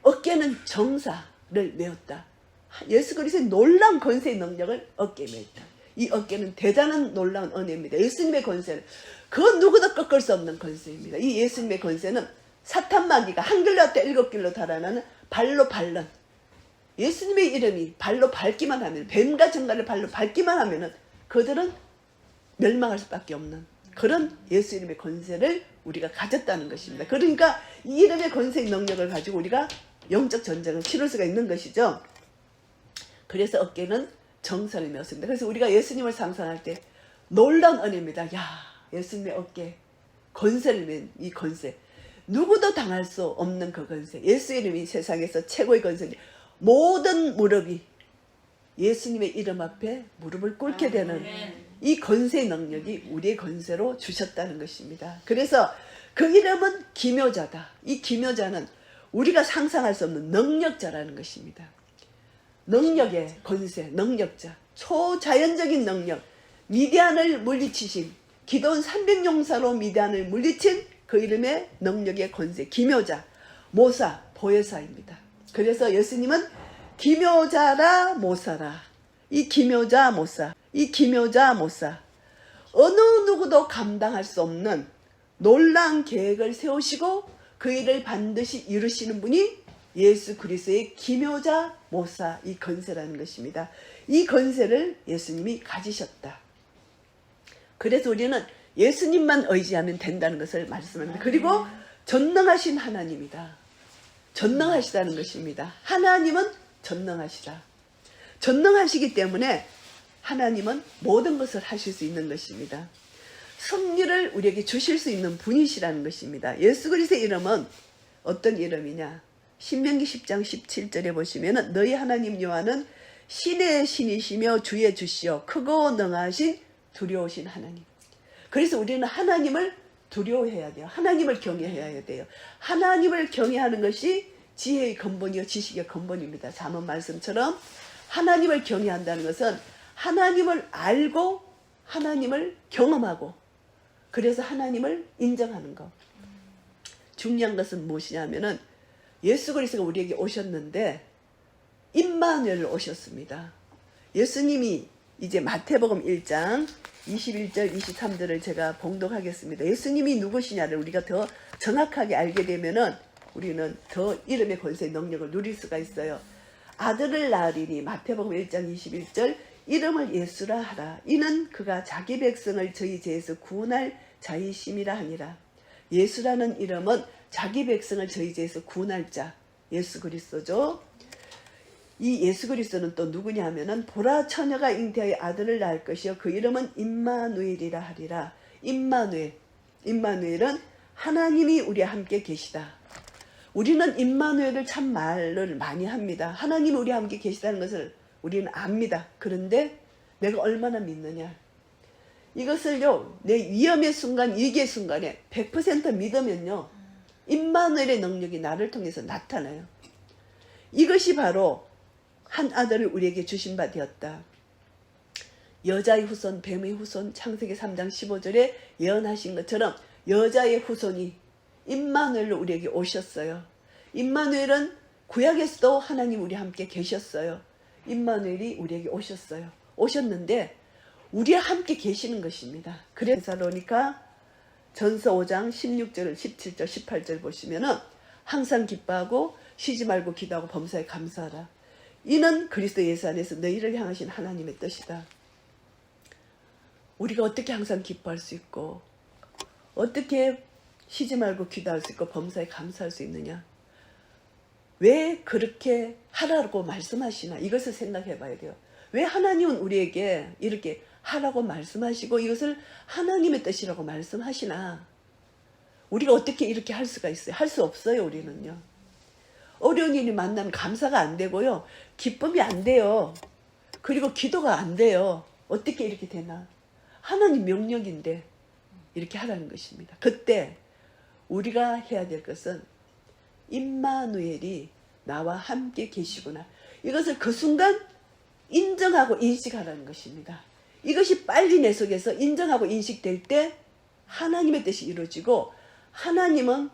어깨는 정사를 메었다. 예수 그리스도의 놀라운 권세의 능력을 어깨에 메었다. 이 어깨는 대단한 놀라운 은혜입니다. 예수님의 권세는 그 누구도 꺾을 수 없는 권세입니다. 이 예수님의 권세는 사탄 마귀가 한 길로 왔다 일곱 길로 달아나는 발로 밟는, 예수님의 이름이 발로 밟기만 하면, 뱀과 정갈을 발로 밟기만 하면은 그들은 멸망할 수밖에 없는 그런 예수 이름의 권세를 우리가 가졌다는 것입니다. 그러니까 이 이름의 권세의 능력을 가지고 우리가 영적 전쟁을 치를 수가 있는 것이죠. 그래서 어깨는 정사를 메었습니다. 그래서 우리가 예수님을 상상할 때 놀라운 은혜입니다. 야, 예수님의 어깨, 권세를 맨 이 권세, 누구도 당할 수 없는 그 권세, 예수 이름이 세상에서 최고의 권세인데 모든 무릎이 예수님의 이름 앞에 무릎을 꿇게 되는 이 권세의 능력이 우리의 권세로 주셨다는 것입니다. 그래서 그 이름은 기묘자다. 이 기묘자는 우리가 상상할 수 없는 능력자라는 것입니다. 능력의 권세, 능력자, 초자연적인 능력, 미디안을 물리치신, 기도원 300용사로 미디안을 물리친 그 이름의 능력의 권세, 기묘자, 모사, 보혜사입니다. 그래서 예수님은 기묘자라 모사라, 이 기묘자 모사, 이 기묘자 모사, 어느 누구도 감당할 수 없는 놀라운 계획을 세우시고 그 일을 반드시 이루시는 분이 예수 그리스도의 기묘자 모사, 이 권세라는 것입니다. 이 권세를 예수님이 가지셨다. 그래서 우리는 예수님만 의지하면 된다는 것을 말씀합니다. 그리고 전능하신 하나님이다. 전능하시다는 것입니다. 하나님은 전능하시다. 전능하시기 때문에 하나님은 모든 것을 하실 수 있는 것입니다. 승리를 우리에게 주실 수 있는 분이시라는 것입니다. 예수 그리스도의 이름은 어떤 이름이냐? 신명기 10장 17절에 보시면 너희 하나님 여호와는 신의 신이시며 주의 주시오 크고 능하신 두려우신 하나님. 그래서 우리는 하나님을 두려워해야 돼요. 하나님을 경외해야 돼요. 하나님을 경외하는 것이 지혜의 근본이요 지식의 근본입니다. 잠언 말씀처럼 하나님을 경외한다는 것은 하나님을 알고 하나님을 경험하고 그래서 하나님을 인정하는 것. 중요한 것은 무엇이냐면은 예수 그리스도가 우리에게 오셨는데 임마누엘 오셨습니다. 예수님이 이제 마태복음 1장 21절 23절을 제가 봉독하겠습니다. 예수님이 누구시냐를 우리가 더 정확하게 알게 되면은 우리는 더 이름의 권세의 능력을 누릴 수가 있어요. 아들을 낳으리니 마태복음 1장 21절 이름을 예수라 하라. 이는 그가 자기 백성을 저희 죄에서 구원할 자이심이라 하니라. 예수라는 이름은 자기 백성을 저희 죄에서 구원할 자, 예수 그리스도죠. 이 예수 그리스도는 또 누구냐 하면은 보라 처녀가 잉태하여 아들을 낳을 것이요 그 이름은 임마누엘이라 하리라. 임마누엘은 하나님이 우리와 함께 계시다. 우리는 임마누엘을 참 말을 많이 합니다. 하나님이 우리와 함께 계시다는 것을 우리는 압니다. 그런데 내가 얼마나 믿느냐. 이것을요 내 위험의 순간 위기의 순간에 100% 믿으면요 임마누엘의 능력이 나를 통해서 나타나요. 이것이 바로 한 아들을 우리에게 주신 바 되었다. 여자의 후손, 뱀의 후손, 창세기 3장 15절에 예언하신 것처럼 여자의 후손이 임마누엘로 우리에게 오셨어요. 임마누엘은 구약에서도 하나님 우리 함께 계셨어요. 임마누엘이 우리에게 오셨어요. 오셨는데 우리와 함께 계시는 것입니다. 그래서 데살로니가 전서 5장 16절, 17절, 18절 보시면은 항상 기뻐하고 쉬지 말고 기도하고 범사에 감사하라. 이는 그리스도 예수 안에서 너희를 향하신 하나님의 뜻이다. 우리가 어떻게 항상 기뻐할 수 있고 어떻게 쉬지 말고 기도할 수 있고 범사에 감사할 수 있느냐? 왜 그렇게 하라고 말씀하시나? 이것을 생각해 봐야 돼요. 왜 하나님은 우리에게 이렇게 하라고 말씀하시고 이것을 하나님의 뜻이라고 말씀하시나? 우리가 어떻게 이렇게 할 수가 있어요? 할 수 없어요. 우리는요. 어려운 일이 만나면 감사가 안 되고요. 기쁨이 안 돼요. 그리고 기도가 안 돼요. 어떻게 이렇게 되나? 하나님 명령인데 이렇게 하라는 것입니다. 그때 우리가 해야 될 것은 임마누엘이 나와 함께 계시구나. 이것을 그 순간 인정하고 인식하라는 것입니다. 이것이 빨리 내 속에서 인정하고 인식될 때 하나님의 뜻이 이루어지고 하나님은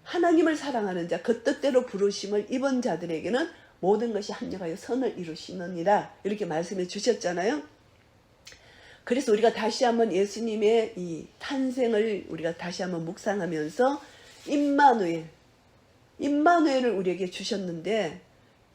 하나님을 사랑하는 자, 그 뜻대로 부르심을 입은 자들에게는 모든 것이 합력하여 선을 이루시느니라 이렇게 말씀해 주셨잖아요. 그래서 우리가 다시 한번 예수님의 이 탄생을 우리가 다시 한번 묵상하면서 임마누엘을 우리에게 주셨는데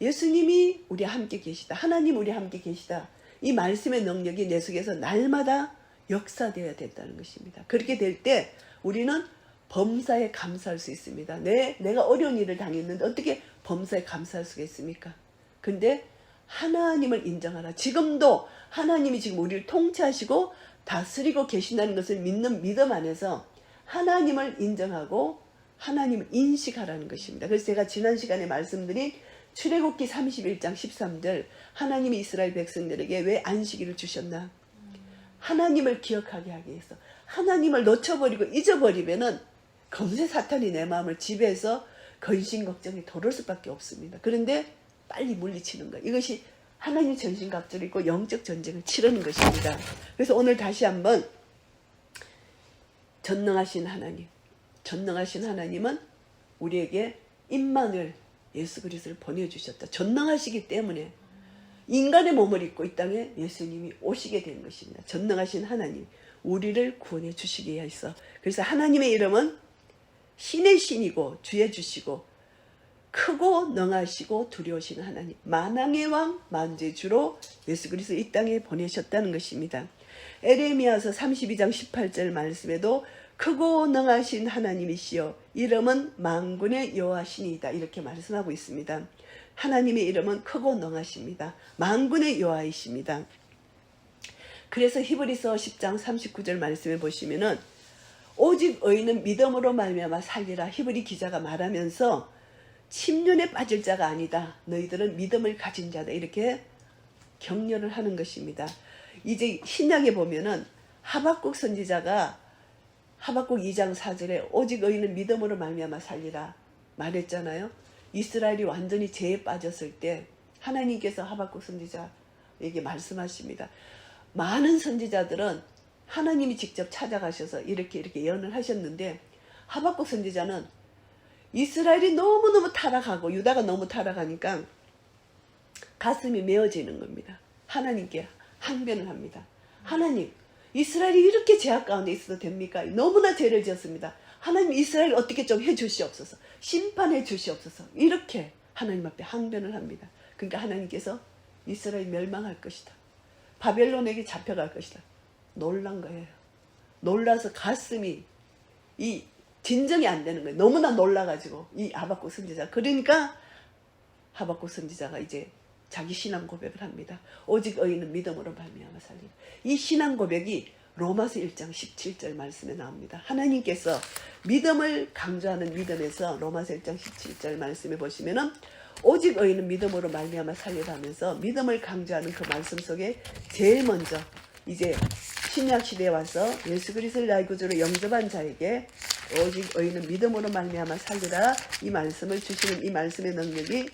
예수님이 우리와 함께 계시다. 하나님 우리와 함께 계시다. 이 말씀의 능력이 내 속에서 날마다 역사되어야 된다는 것입니다. 그렇게 될 때 우리는 범사에 감사할 수 있습니다. 내가 어려운 일을 당했는데 어떻게 범사에 감사할 수가 있습니까? 근데 하나님을 인정하라. 지금도 하나님이 지금 우리를 통치하시고 다스리고 계신다는 것을 믿는 믿음 안에서 하나님을 인정하고 하나님을 인식하라는 것입니다. 그래서 제가 지난 시간에 말씀드린 출애굽기 31장 13절 하나님이 이스라엘 백성들에게 왜 안식일을 주셨나? 하나님을 기억하게 하기 위해서. 하나님을 놓쳐버리고 잊어버리면은 금세 사탄이 내 마음을 지배해서 근심 걱정이 도를 수밖에 없습니다. 그런데 빨리 물리치는 것. 이것이 하나님 전신갑주이고 영적 전쟁을 치르는 것입니다. 그래서 오늘 다시 한번 전능하신 하나님은 우리에게 임마누엘 예수 그리스도를 보내주셨다. 전능하시기 때문에 인간의 몸을 입고 이 땅에 예수님이 오시게 된 것입니다. 전능하신 하나님, 우리를 구원해 주시기 위해서. 그래서 하나님의 이름은 신의 신이고 주의 주시고 크고 능하시고 두려우신 하나님, 만왕의 왕 만주의 주로 예수 그리스도 이 땅에 보내셨다는 것입니다. 에레미야서 32장 18절 말씀에도 크고 능하신 하나님이시여 이름은 만군의 여호와시니이다 이렇게 말씀하고 있습니다. 하나님의 이름은 크고 능하십니다. 만군의 여호와이십니다. 그래서 히브리서 10장 39절 말씀에 보시면은 오직 의인은 믿음으로 말미암아 살리라 히브리 기자가 말하면서 침륜에 빠질 자가 아니다. 너희들은 믿음을 가진 자다. 이렇게 격려를 하는 것입니다. 이제 신약에 보면은 하박국 선지자가 하박국 2장 4절에 오직 의인은 믿음으로 말미암아 살리라 말했잖아요. 이스라엘이 완전히 죄에 빠졌을 때 하나님께서 하박국 선지자에게 말씀하십니다. 많은 선지자들은 하나님이 직접 찾아가셔서 이렇게 예언을 하셨는데 하박국 선지자는 이스라엘이 너무너무 타락하고 유다가 너무 타락하니까 가슴이 메어지는 겁니다. 하나님께 항변을 합니다. 하나님, 이스라엘이 이렇게 죄악 가운데 있어도 됩니까? 너무나 죄를 지었습니다. 하나님 이스라엘 어떻게 좀 해주시옵소서. 심판해 주시옵소서. 이렇게 하나님 앞에 항변을 합니다. 그러니까 하나님께서 이스라엘 멸망할 것이다. 바벨론에게 잡혀갈 것이다. 놀란 거예요. 놀라서 가슴이 진정이 안 되는 거예요. 너무나 놀라가지고 이 하박국 선지자. 그러니까 하박국 선지자가 이제 자기 신앙 고백을 합니다. 오직 의인은 믿음으로 말미암아 살리라. 이 신앙 고백이 로마서 1장 17절 말씀에 나옵니다. 하나님께서 믿음을 강조하는 믿음에서 로마서 1장 17절 말씀에 보시면은 오직 의인은 믿음으로 말미암아 살리라 하면서 믿음을 강조하는 그 말씀 속에 제일 먼저 이제 신약 시대에 와서 예수 그리스도를 나의 구주로 영접한 자에게 오직 의인은 믿음으로 말미암아 살리라 이 말씀을 주시는 이 말씀의 능력이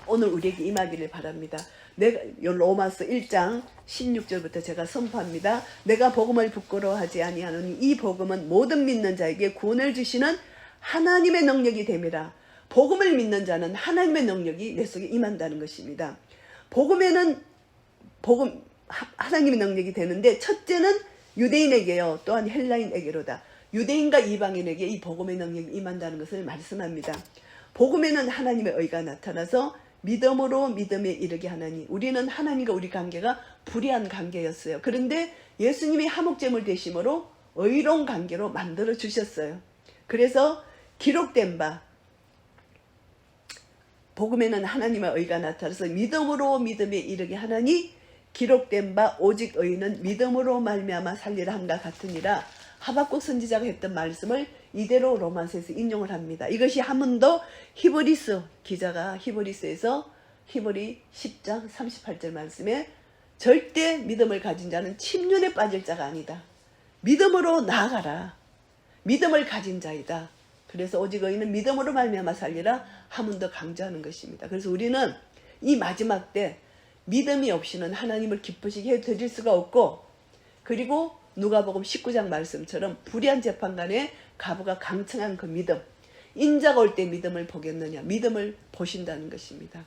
오늘 우리에게 임하기를 바랍니다. 내가 로마서 1장 16절부터 제가 선포합니다. 내가 복음을 부끄러워하지 아니하노니 이 복음은 모든 믿는 자에게 구원을 주시는 하나님의 능력이 됨이라. 복음을 믿는 자는 하나님의 능력이 내 속에 임한다는 것입니다. 복음에는 하나님의 능력이 되는데, 첫째는 유대인에게요, 또한 헬라인에게로다. 유대인과 이방인에게 이 복음의 능력이 임한다는 것을 말씀합니다. 복음에는 하나님의 의가 나타나서 믿음으로 믿음에 이르게 하나니, 우리는 하나님과 우리 관계가 불의한 관계였어요. 그런데 예수님이 화목제물 되심으로 의로운 관계로 만들어 주셨어요. 그래서 기록된 바, 복음에는 하나님의 의가 나타나서 믿음으로 믿음에 이르게 하나니, 기록된 바 오직 의인은 믿음으로 말미암아 살리라 함과 같으니라. 하박국 선지자가 했던 말씀을 이대로 로마서에서 인용을 합니다. 이것이 한 번 더 히브리서 기자가 히브리서에서 히브리 10장 38절 말씀에 절대 믿음을 가진 자는 침륜에 빠질 자가 아니다. 믿음으로 나아가라. 믿음을 가진 자이다. 그래서 오직 의인은 믿음으로 말미암아 살리라 한 번 더 강조하는 것입니다. 그래서 우리는 이 마지막 때 믿음이 없이는 하나님을 기쁘시게 해드릴 수가 없고, 그리고 누가복음 19장 말씀처럼 불의한 재판관의 가부가 강청한 그 믿음, 인자가 올 때 믿음을 보겠느냐, 믿음을 보신다는 것입니다.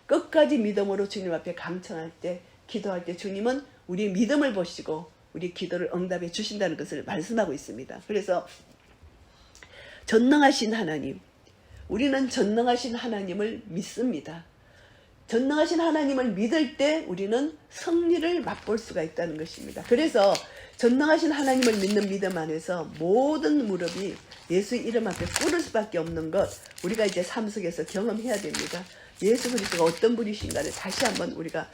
끝까지 믿음으로 주님 앞에 강청할 때, 기도할 때 주님은 우리의 믿음을 보시고 우리 기도를 응답해 주신다는 것을 말씀하고 있습니다. 그래서 전능하신 하나님, 우리는 전능하신 하나님을 믿습니다. 전능하신 하나님을 믿을 때 우리는 승리를 맛볼 수가 있다는 것입니다. 그래서 전능하신 하나님을 믿는 믿음 안에서 모든 무릎이 예수 이름 앞에 꿇을 수밖에 없는 것, 우리가 이제 삶 속에서 경험해야 됩니다. 예수 그리스도가 어떤 분이신가를 다시 한번 우리가,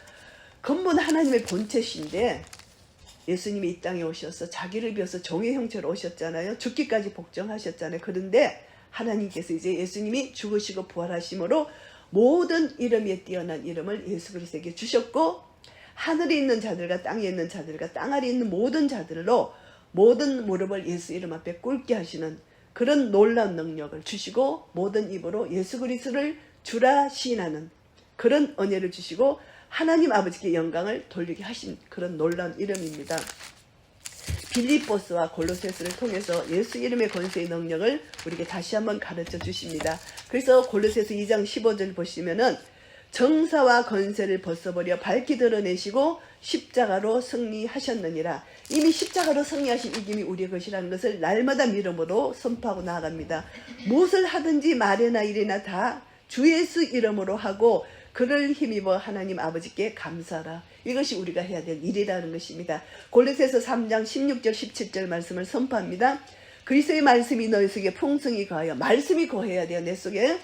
근본 하나님의 본체신데 예수님이 이 땅에 오셔서 자기를 비워서 종의 형체로 오셨잖아요. 죽기까지 복종하셨잖아요. 그런데 하나님께서 이제 예수님이 죽으시고 부활하심으로 모든 이름 위에 뛰어난 이름을 예수 그리스도에게 주셨고, 하늘에 있는 자들과 땅에 있는 자들과 땅 아래 있는 모든 자들로 모든 무릎을 예수 이름 앞에 꿇게 하시는 그런 놀라운 능력을 주시고, 모든 입으로 예수 그리스도를 주라 시인하는 그런 은혜를 주시고 하나님 아버지께 영광을 돌리게 하신 그런 놀라운 이름입니다. 빌립보스와 골로새서를 통해서 예수 이름의 권세의 능력을 우리에게 다시 한번 가르쳐 주십니다. 그래서 골로새서 2장 15절 보시면은 정사와 권세를 벗어버려 밝히 드러내시고 십자가로 승리하셨느니라. 이미 십자가로 승리하신 이김이 우리의 것이라는 것을 날마다 믿음으로 선포하고 나아갑니다. 무엇을 하든지 말이나 일이나 다 주 예수 이름으로 하고 그를 힘입어 하나님 아버지께 감사하라. 이것이 우리가 해야 될 일이라는 것입니다. 골로새서 3장 16절 17절 말씀을 선포합니다. 그리스도의 말씀이 너희 속에 풍성히 거하여, 말씀이 거해야 돼요. 내 속에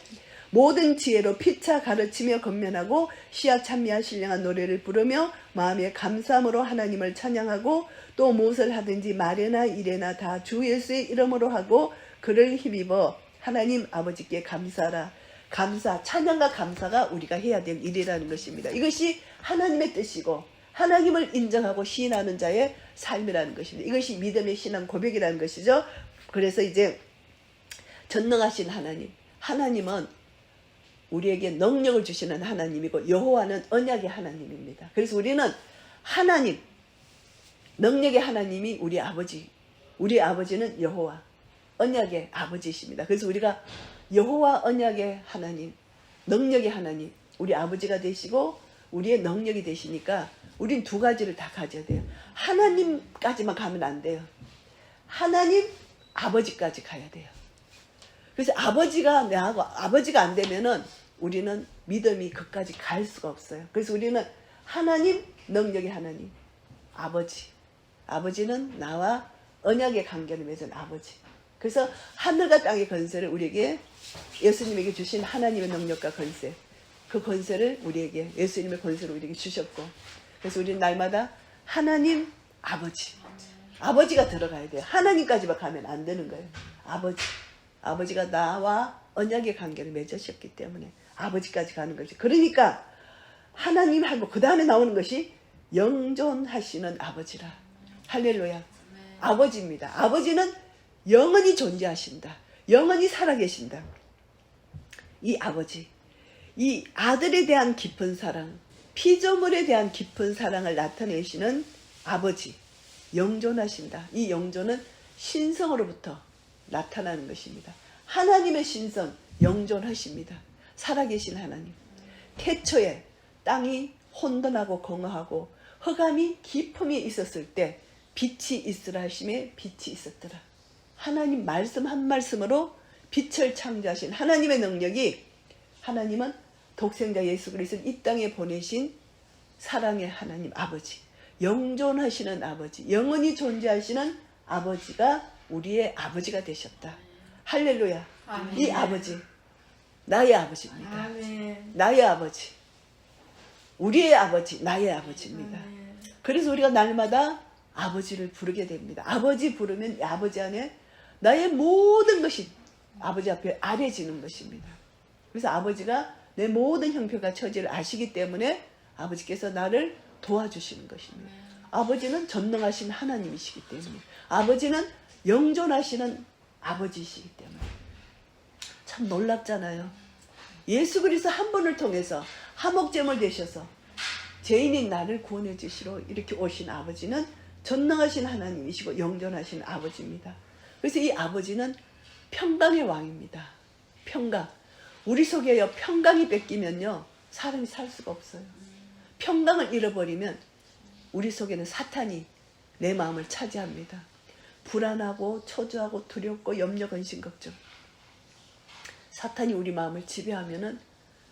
모든 지혜로 피차 가르치며 건면하고 시약 찬미와 신령한 노래를 부르며 마음의 감사함으로 하나님을 찬양하고, 또 무엇을 하든지 말이나 일이나 다 주 예수의 이름으로 하고 그를 힘입어 하나님 아버지께 감사하라. 감사, 찬양과 감사가 우리가 해야 될 일이라는 것입니다. 이것이 하나님의 뜻이고 하나님을 인정하고 시인하는 자의 삶이라는 것입니다. 이것이 믿음의 신앙 고백이라는 것이죠. 그래서 이제 전능하신 하나님, 하나님은 우리에게 능력을 주시는 하나님이고 여호와는 언약의 하나님입니다. 그래서 우리는 하나님, 능력의 하나님이 우리 아버지, 우리 아버지는 여호와, 언약의 아버지이십니다. 그래서 우리가 여호와 언약의 하나님, 능력의 하나님, 우리 아버지가 되시고 우리의 능력이 되시니까 우린 두 가지를 다 가져야 돼요. 하나님까지만 가면 안 돼요. 하나님, 아버지까지 가야 돼요. 그래서 아버지가 나하고 아버지가 안 되면은 우리는 믿음이 그까지 갈 수가 없어요. 그래서 우리는 하나님, 능력의 하나님, 아버지, 아버지는 나와 언약의 관계를 맺은 아버지. 그래서 하늘과 땅의 권세를 우리에게, 예수님에게 주신 하나님의 능력과 권세, 그 권세를 우리에게, 예수님의 권세를 우리에게 주셨고, 그래서 우리는 날마다 하나님, 아버지, 아버지가 들어가야 돼요. 하나님까지만 가면 안 되는 거예요. 아버지, 아버지가 나와 언약의 관계를 맺으셨기 때문에 아버지까지 가는 거죠. 그러니까 하나님하고 그 다음에 나오는 것이 영존하시는 아버지라. 할렐루야. 아버지입니다. 아버지는 영원히 존재하신다. 영원히 살아계신다. 이 아버지, 이 아들에 대한 깊은 사랑, 피조물에 대한 깊은 사랑을 나타내시는 아버지, 영존하신다. 이 영존은 신성으로부터 나타나는 것입니다. 하나님의 신성, 영존하십니다. 살아계신 하나님. 태초에 땅이 혼돈하고 공허하고 흑암이 깊음이 있었을 때 빛이 있으라 하심에 빛이 있었더라. 하나님 말씀 한 말씀으로 빛을 창조하신 하나님의 능력이, 하나님은 독생자 예수 그리스도를 이 땅에 보내신 사랑의 하나님 아버지, 영존하시는 아버지, 영원히 존재하시는 아버지가 우리의 아버지가 되셨다. 할렐루야. 아멘. 이 아버지 나의 아버지입니다. 아멘. 나의 아버지, 우리의 아버지, 나의 아버지입니다. 아멘. 그래서 우리가 날마다 아버지를 부르게 됩니다. 아버지 부르면 아버지 안에 나의 모든 것이 아버지 앞에 아뢰지는 것입니다. 그래서 아버지가 내 모든 형편과 처지를 아시기 때문에 아버지께서 나를 도와주시는 것입니다. 아버지는 전능하신 하나님이시기 때문에, 아버지는 영존하시는 아버지이시기 때문에. 참 놀랍잖아요. 예수 그리스도 한 분을 통해서 화목제물 되셔서 죄인인 나를 구원해 주시러 이렇게 오신 아버지는 전능하신 하나님이시고 영존하신 아버지입니다. 그래서 이 아버지는 평강의 왕입니다. 평강. 우리 속에요, 평강이 뺏기면요 사람이 살 수가 없어요. 평강을 잃어버리면 우리 속에는 사탄이 내 마음을 차지합니다. 불안하고 초조하고 두렵고 염려 근심 걱정, 사탄이 우리 마음을 지배하면은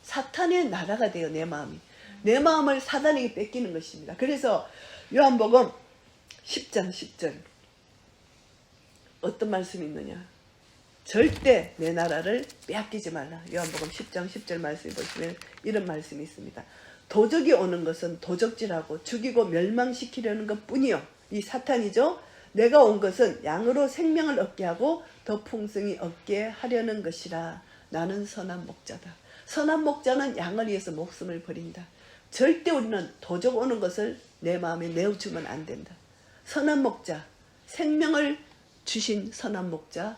사탄의 나라가 돼요. 내 마음이, 내 마음을 사단에게 뺏기는 것입니다. 그래서 요한복음 10장 10절 어떤 말씀이 있느냐, 절대 내 나라를 빼앗기지 말라. 요한복음 10장 10절 말씀을 보시면 이런 말씀이 있습니다. 도적이 오는 것은 도적질하고 죽이고 멸망시키려는 것 뿐이요, 이 사탄이죠. 내가 온 것은 양으로 생명을 얻게 하고 더 풍성히 얻게 하려는 것이라. 나는 선한 목자다. 선한 목자는 양을 위해서 목숨을 버린다. 절대 우리는 도적 오는 것을 내 마음에 내어주면 안 된다. 선한 목자, 생명을 주신 선한 목자,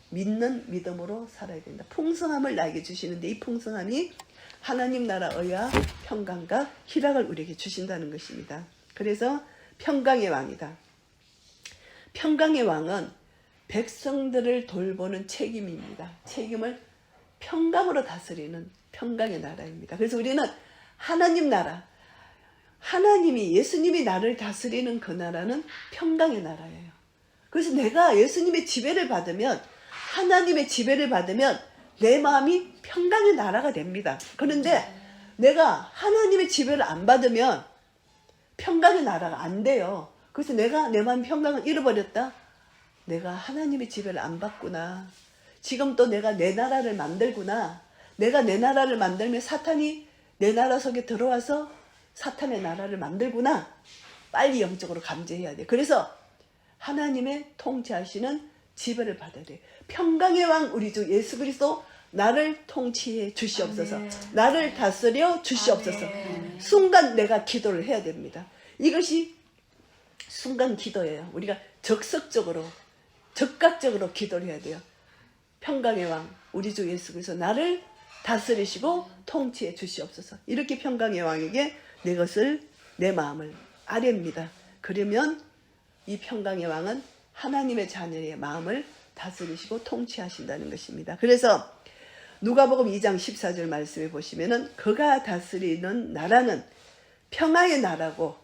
믿는 믿음으로 살아야 된다. 풍성함을 나에게 주시는데 이 풍성함이 하나님 나라 의와 평강과 희락을 우리에게 주신다는 것입니다. 그래서 평강의 왕이다. 평강의 왕은 백성들을 돌보는 책임입니다. 책임을 평강으로 다스리는 평강의 나라입니다. 그래서 우리는 하나님 나라, 하나님이, 예수님이 나를 다스리는 그 나라는 평강의 나라예요. 그래서 내가 예수님의 지배를 받으면, 하나님의 지배를 받으면 내 마음이 평강의 나라가 됩니다. 그런데 내가 하나님의 지배를 안 받으면 평강의 나라가 안 돼요. 그래서 내가 내 마음 평강을 잃어버렸다. 내가 하나님의 지배를 안 받구나. 지금 또 내가 내 나라를 만들구나. 내가 내 나라를 만들면 사탄이 내 나라 속에 들어와서 사탄의 나라를 만들구나. 빨리 영적으로 감지해야 돼. 그래서 하나님의 통치하시는 지배를 받아야 돼. 평강의 왕 우리 주 예수 그리스도 나를 통치해 주시옵소서. 아멘. 나를 다스려 주시옵소서. 아멘. 순간 내가 기도를 해야 됩니다. 이것이 순간 기도예요. 우리가 적극적으로 기도를 해야 돼요. 평강의 왕 우리 주 예수 그리스도 나를 다스리시고 통치해 주시옵소서. 이렇게 평강의 왕에게 내 것을, 내 마음을 아뢰입니다. 그러면 이 평강의 왕은 하나님의 자녀의 마음을 다스리시고 통치하신다는 것입니다. 그래서 누가복음 2장 14절 말씀에 보시면은 그가 다스리는 나라는 평화의 나라고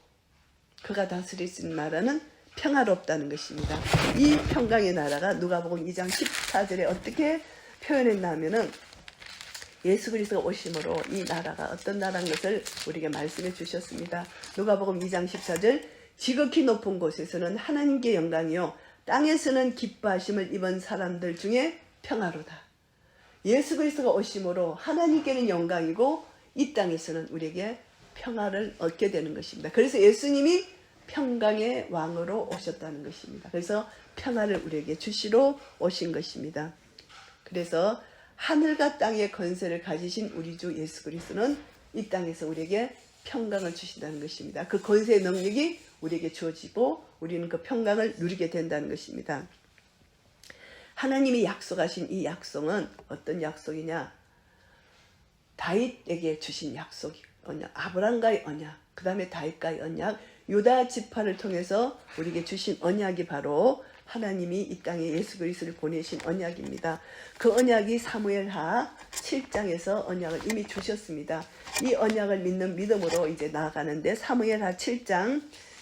그가 다스리는 나라는 평화롭다는 것입니다. 이 평강의 나라가 누가복음 2장 14절에 어떻게 표현했냐면은 예수 그리스도가 오심으로 이 나라가 어떤 나라인 것을 우리에게 말씀해 주셨습니다. 누가복음 2장 14절 지극히 높은 곳에서는 하나님께 영광이요 땅에서는 기뻐하심을 입은 사람들 중에 평화로다. 예수 그리스도가 오심으로 하나님께는 영광이고 이 땅에서는 우리에게 평화를 얻게 되는 것입니다. 그래서 예수님이 평강의 왕으로 오셨다는 것입니다. 그래서 평화를 우리에게 주시러 오신 것입니다. 그래서 하늘과 땅의 권세를 가지신 우리 주 예수 그리스도는 이 땅에서 우리에게 평강을 주신다는 것입니다. 그 권세의 능력이 우리에게 주어지고 우리는 그 평강을 누리게 된다는 것입니다. 하나님이 약속하신 이 약속은 어떤 약속이냐? 다윗에게 주신 약속, 언약, 아브람과의 언약, 그 다음에 다윗과의 언약, 유다 지파를 통해서 우리에게 주신 언약이 바로 하나님이 이 땅에 예수 그리스도를 보내신 언약입니다. 그 언약이 사무엘하 7장에서 언약을 이미 주셨습니다. 이 언약을 믿는 믿음으로 이제 나아가는데 사무엘하 7장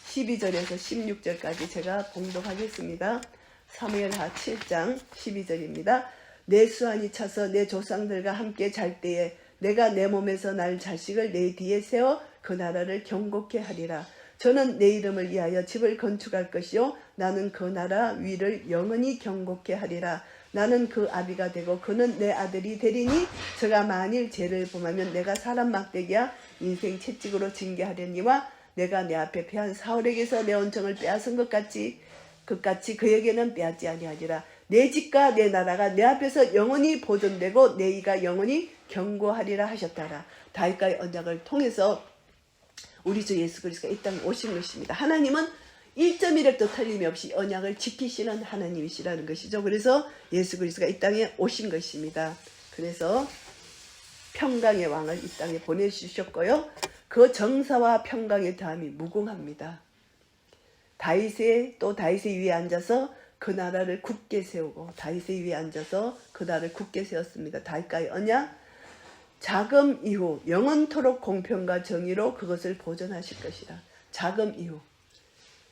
12절에서 16절까지 제가 봉독하겠습니다. 사무엘하 7장 12절입니다. 내 수완이 차서 내 조상들과 함께 잘 때에 내가 내 몸에서 날 자식을 내 뒤에 세워 그 나라를 경고케 하리라. 저는 내 이름을 위하여 집을 건축할 것이요 나는 그 나라 위를 영원히 경고케 하리라. 나는 그 아비가 되고 그는 내 아들이 되리니 저가 만일 죄를 범하면 내가 사람 막대기야 인생 채찍으로 징계하려니와 내가 내 앞에 패한 사울에게서 내 온정을 빼앗은 그같이 그에게는 빼앗지 아니하리라. 내 집과 내 나라가 내 앞에서 영원히 보존되고 내 이가 영원히 경고하리라 하셨다라. 다윗과의 언약을 통해서 우리 주 예수 그리스도가 이 땅에 오신 것입니다. 하나님은 1.1획도 틀림이 없이 언약을 지키시는 하나님이시라는 것이죠. 그래서 예수 그리스도가 이 땅에 오신 것입니다. 그래서 평강의 왕을 이 땅에 보내주셨고요. 그 정사와 평강의 다음이 무궁합니다. 다윗의 위에 앉아서 그 나라를 굳게 세우고 다윗의 위에 앉아서 그 나라를 굳게 세웠습니다. 다윗과의 언약, 자금 이후 영원토록 공평과 정의로 그것을 보존하실 것이다. 자금 이후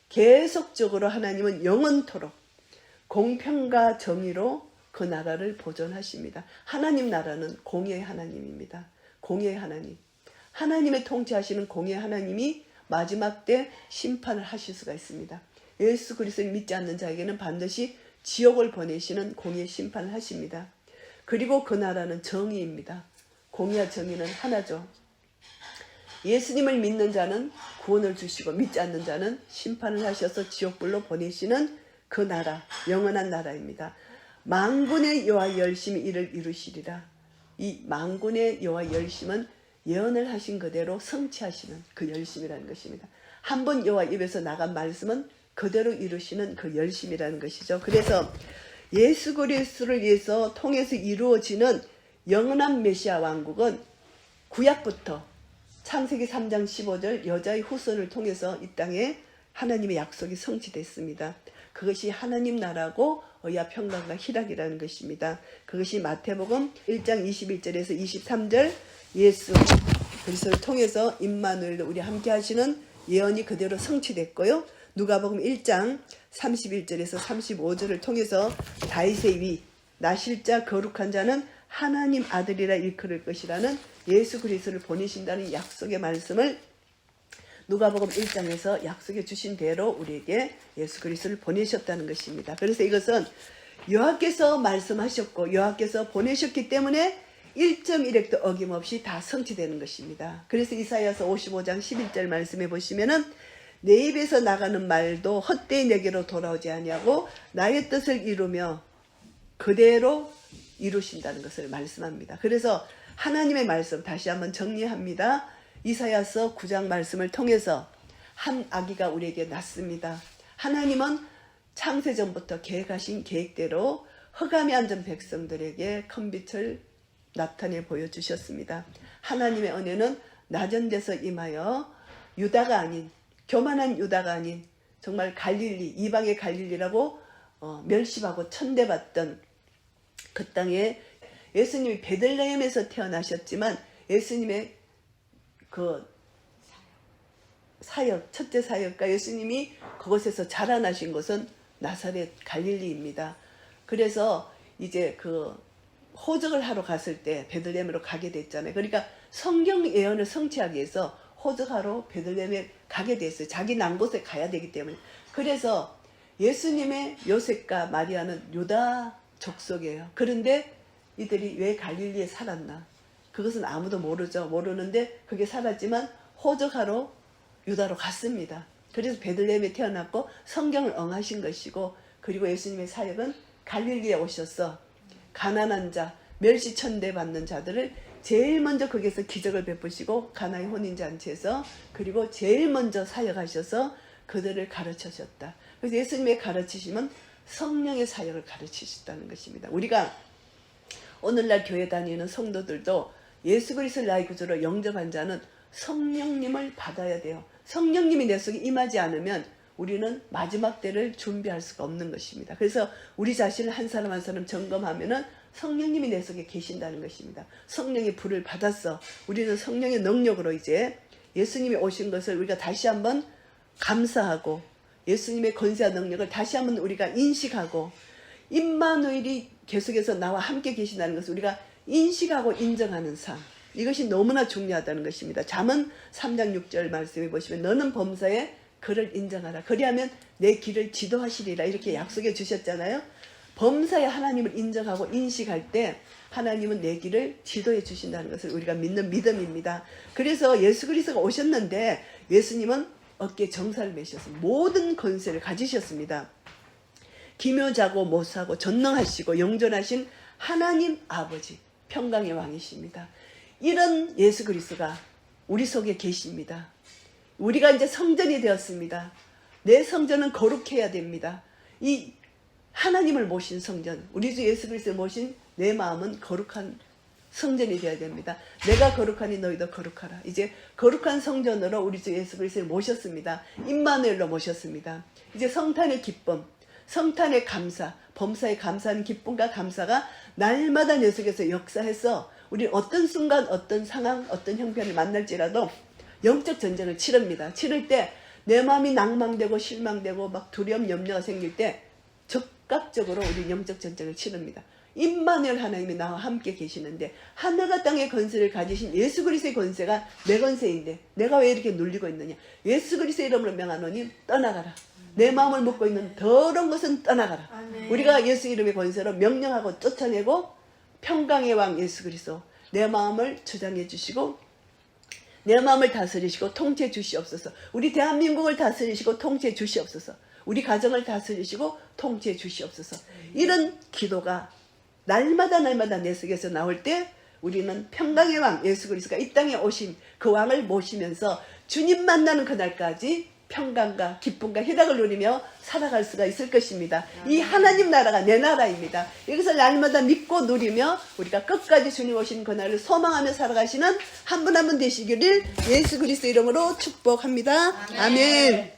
계속적으로 하나님은 영원토록 공평과 정의로 그 나라를 보존하십니다. 하나님 나라는 공의의 하나님입니다. 공의의 하나님. 하나님의 통치하시는 공의의 하나님이 마지막 때 심판을 하실 수가 있습니다. 예수 그리스도를 믿지 않는 자에게는 반드시 지옥을 보내시는 공의의 심판을 하십니다. 그리고 그 나라는 정의입니다. 공의와 정의는 하나죠. 예수님을 믿는 자는 구원을 주시고 믿지 않는 자는 심판을 하셔서 지옥불로 보내시는 그 나라, 영원한 나라입니다. 만군의 여호와 열심히 이를 이루시리라. 이 만군의 여호와 열심은 예언을 하신 그대로 성취하시는 그 열심이라는 것입니다. 한 번 여호와 입에서 나간 말씀은 그대로 이루시는 그 열심이라는 것이죠. 그래서 예수 그리스도를 위해서 통해서 이루어지는 영원한 메시아 왕국은 구약부터 창세기 3장 15절 여자의 후손을 통해서 이 땅에 하나님의 약속이 성취됐습니다. 그것이 하나님 나라고 의와 평강과 희락이라는 것입니다. 그것이 마태복음 1장 21절에서 23절 예수 그리스도를 통해서 임마누엘로 우리 함께 하시는 예언이 그대로 성취됐고요. 누가복음 1장 31절에서 35절을 통해서 다윗의 위 나실자 거룩한 자는 하나님 아들이라 일컬을 것이라는 예수 그리스도를 보내신다는 약속의 말씀을 누가복음 1장에서 약속해 주신 대로 우리에게 예수 그리스도를 보내셨다는 것입니다. 그래서 이것은 여호와께서 말씀하셨고 여호와께서 보내셨기 때문에 1.1획도 어김없이 다 성취되는 것입니다. 그래서 이사야서 55장 11절 말씀해 보시면은 내 입에서 나가는 말도 헛되이 내게로 돌아오지 아니하고 나의 뜻을 이루며 그대로 이루신다는 것을 말씀합니다. 그래서 하나님의 말씀 다시 한번 정리합니다. 이사야서 9장 말씀을 통해서 한 아기가 우리에게 났습니다. 하나님은 창세전부터 계획하신 계획대로 흑암에 앉은 백성들에게 큰 빛을 나타내 보여주셨습니다. 하나님의 은혜는 낮은 데서 임하여 유다가 아닌 교만한 유다가 아닌 정말 갈릴리 이방의 갈릴리라고 멸시하고 천대받던 그 땅에 예수님이 베들레헴에서 태어나셨지만 예수님의 그 사역, 첫째 사역과 예수님이 그곳에서 자라나신 곳은 나사렛 갈릴리입니다. 그래서 이제 그 호적을 하러 갔을 때 베들레헴으로 가게 됐잖아요. 그러니까 성경 예언을 성취하기 위해서 호적하러 베들레헴에 가게 됐어요. 자기 난 곳에 가야 되기 때문에. 그래서 예수님의 요셉과 마리아는 유다 족속이에요. 그런데 이들이 왜 갈릴리에 살았나? 그것은 아무도 모르죠. 모르는데 그게 살았지만 호적하러 유다로 갔습니다. 그래서 베들레헴에 태어났고 성경을 응하신 것이고 그리고 예수님의 사역은 갈릴리에 오셔서 가난한 자, 멸시천대 받는 자들을 제일 먼저 거기서 기적을 베푸시고 가나의 혼인잔치에서 그리고 제일 먼저 사역하셔서 그들을 가르치셨다. 그래서 예수님의 가르치심은 성령의 사역을 가르치셨다는 것입니다. 우리가 오늘날 교회 다니는 성도들도 예수 그리스도를 나의 구주로 영접한 자는 성령님을 받아야 돼요. 성령님이 내 속에 임하지 않으면 우리는 마지막 때를 준비할 수가 없는 것입니다. 그래서 우리 자신을 한 사람 한 사람 점검하면은 성령님이 내 속에 계신다는 것입니다. 성령의 불을 받았어. 우리는 성령의 능력으로 이제 예수님이 오신 것을 우리가 다시 한번 감사하고 예수님의 권세와 능력을 다시 한번 우리가 인식하고 임마누엘이 계속해서 나와 함께 계신다는 것을 우리가 인식하고 인정하는 삶, 이것이 너무나 중요하다는 것입니다. 잠언 3장 6절 말씀해 보시면 너는 범사에 그를 인정하라. 그리하면 내 길을 지도하시리라 이렇게 약속해 주셨잖아요. 범사에 하나님을 인정하고 인식할 때 하나님은 내 길을 지도해 주신다는 것을 우리가 믿는 믿음입니다. 그래서 예수 그리스도가 오셨는데 예수님은 어깨에 정사를 매셔서 모든 권세를 가지셨습니다. 기묘자고 모사고 전능하시고 영존하신 하나님 아버지 평강의 왕이십니다. 이런 예수 그리스도가 우리 속에 계십니다. 우리가 이제 성전이 되었습니다. 내 성전은 거룩해야 됩니다. 이 하나님을 모신 성전, 우리 주 예수 그리스도를 모신 내 마음은 거룩한 성전이 되어야 됩니다. 내가 거룩하니 너희도 거룩하라. 이제 거룩한 성전으로 우리 주 예수 그리스도를 모셨습니다. 임마누엘로 모셨습니다. 이제 성탄의 기쁨, 성탄의 감사, 범사에 감사하는 기쁨과 감사가 날마다 내 속에서 역사해서 우리 어떤 순간, 어떤 상황, 어떤 형편을 만날지라도 영적 전쟁을 치릅니다. 치를 때 내 마음이 낭망되고 실망되고 막 두려움, 염려가 생길 때 적극적으로 우리 영적 전쟁을 치릅니다. 임마누엘 하나님이 나와 함께 계시는데 하늘과 땅의 권세를 가지신 예수 그리스도의 권세가 내 권세인데 내가 왜 이렇게 눌리고 있느냐. 예수 그리스도의 이름으로 명하노니 떠나가라. 내 마음을 먹고 있는 더러운 것은 떠나가라. 아멘. 우리가 예수 이름의 권세로 명령하고 쫓아내고 평강의 왕 예수 그리스도 내 마음을 주장해 주시고 내 마음을 다스리시고 통치해 주시옵소서. 우리 대한민국을 다스리시고 통치해 주시옵소서. 우리 가정을 다스리시고 통치해 주시옵소서. 이런 기도가 날마다 내 속에서 나올 때 우리는 평강의 왕 예수 그리스도가 이 땅에 오신 그 왕을 모시면서 주님 만나는 그날까지 평강과 기쁨과 희락을 누리며 살아갈 수가 있을 것입니다. 이 하나님 나라가 내 나라입니다. 이것을 날마다 믿고 누리며 우리가 끝까지 주님 오신 그날을 소망하며 살아가시는 한 분 한 분 되시기를 예수 그리스도 이름으로 축복합니다. 아멘.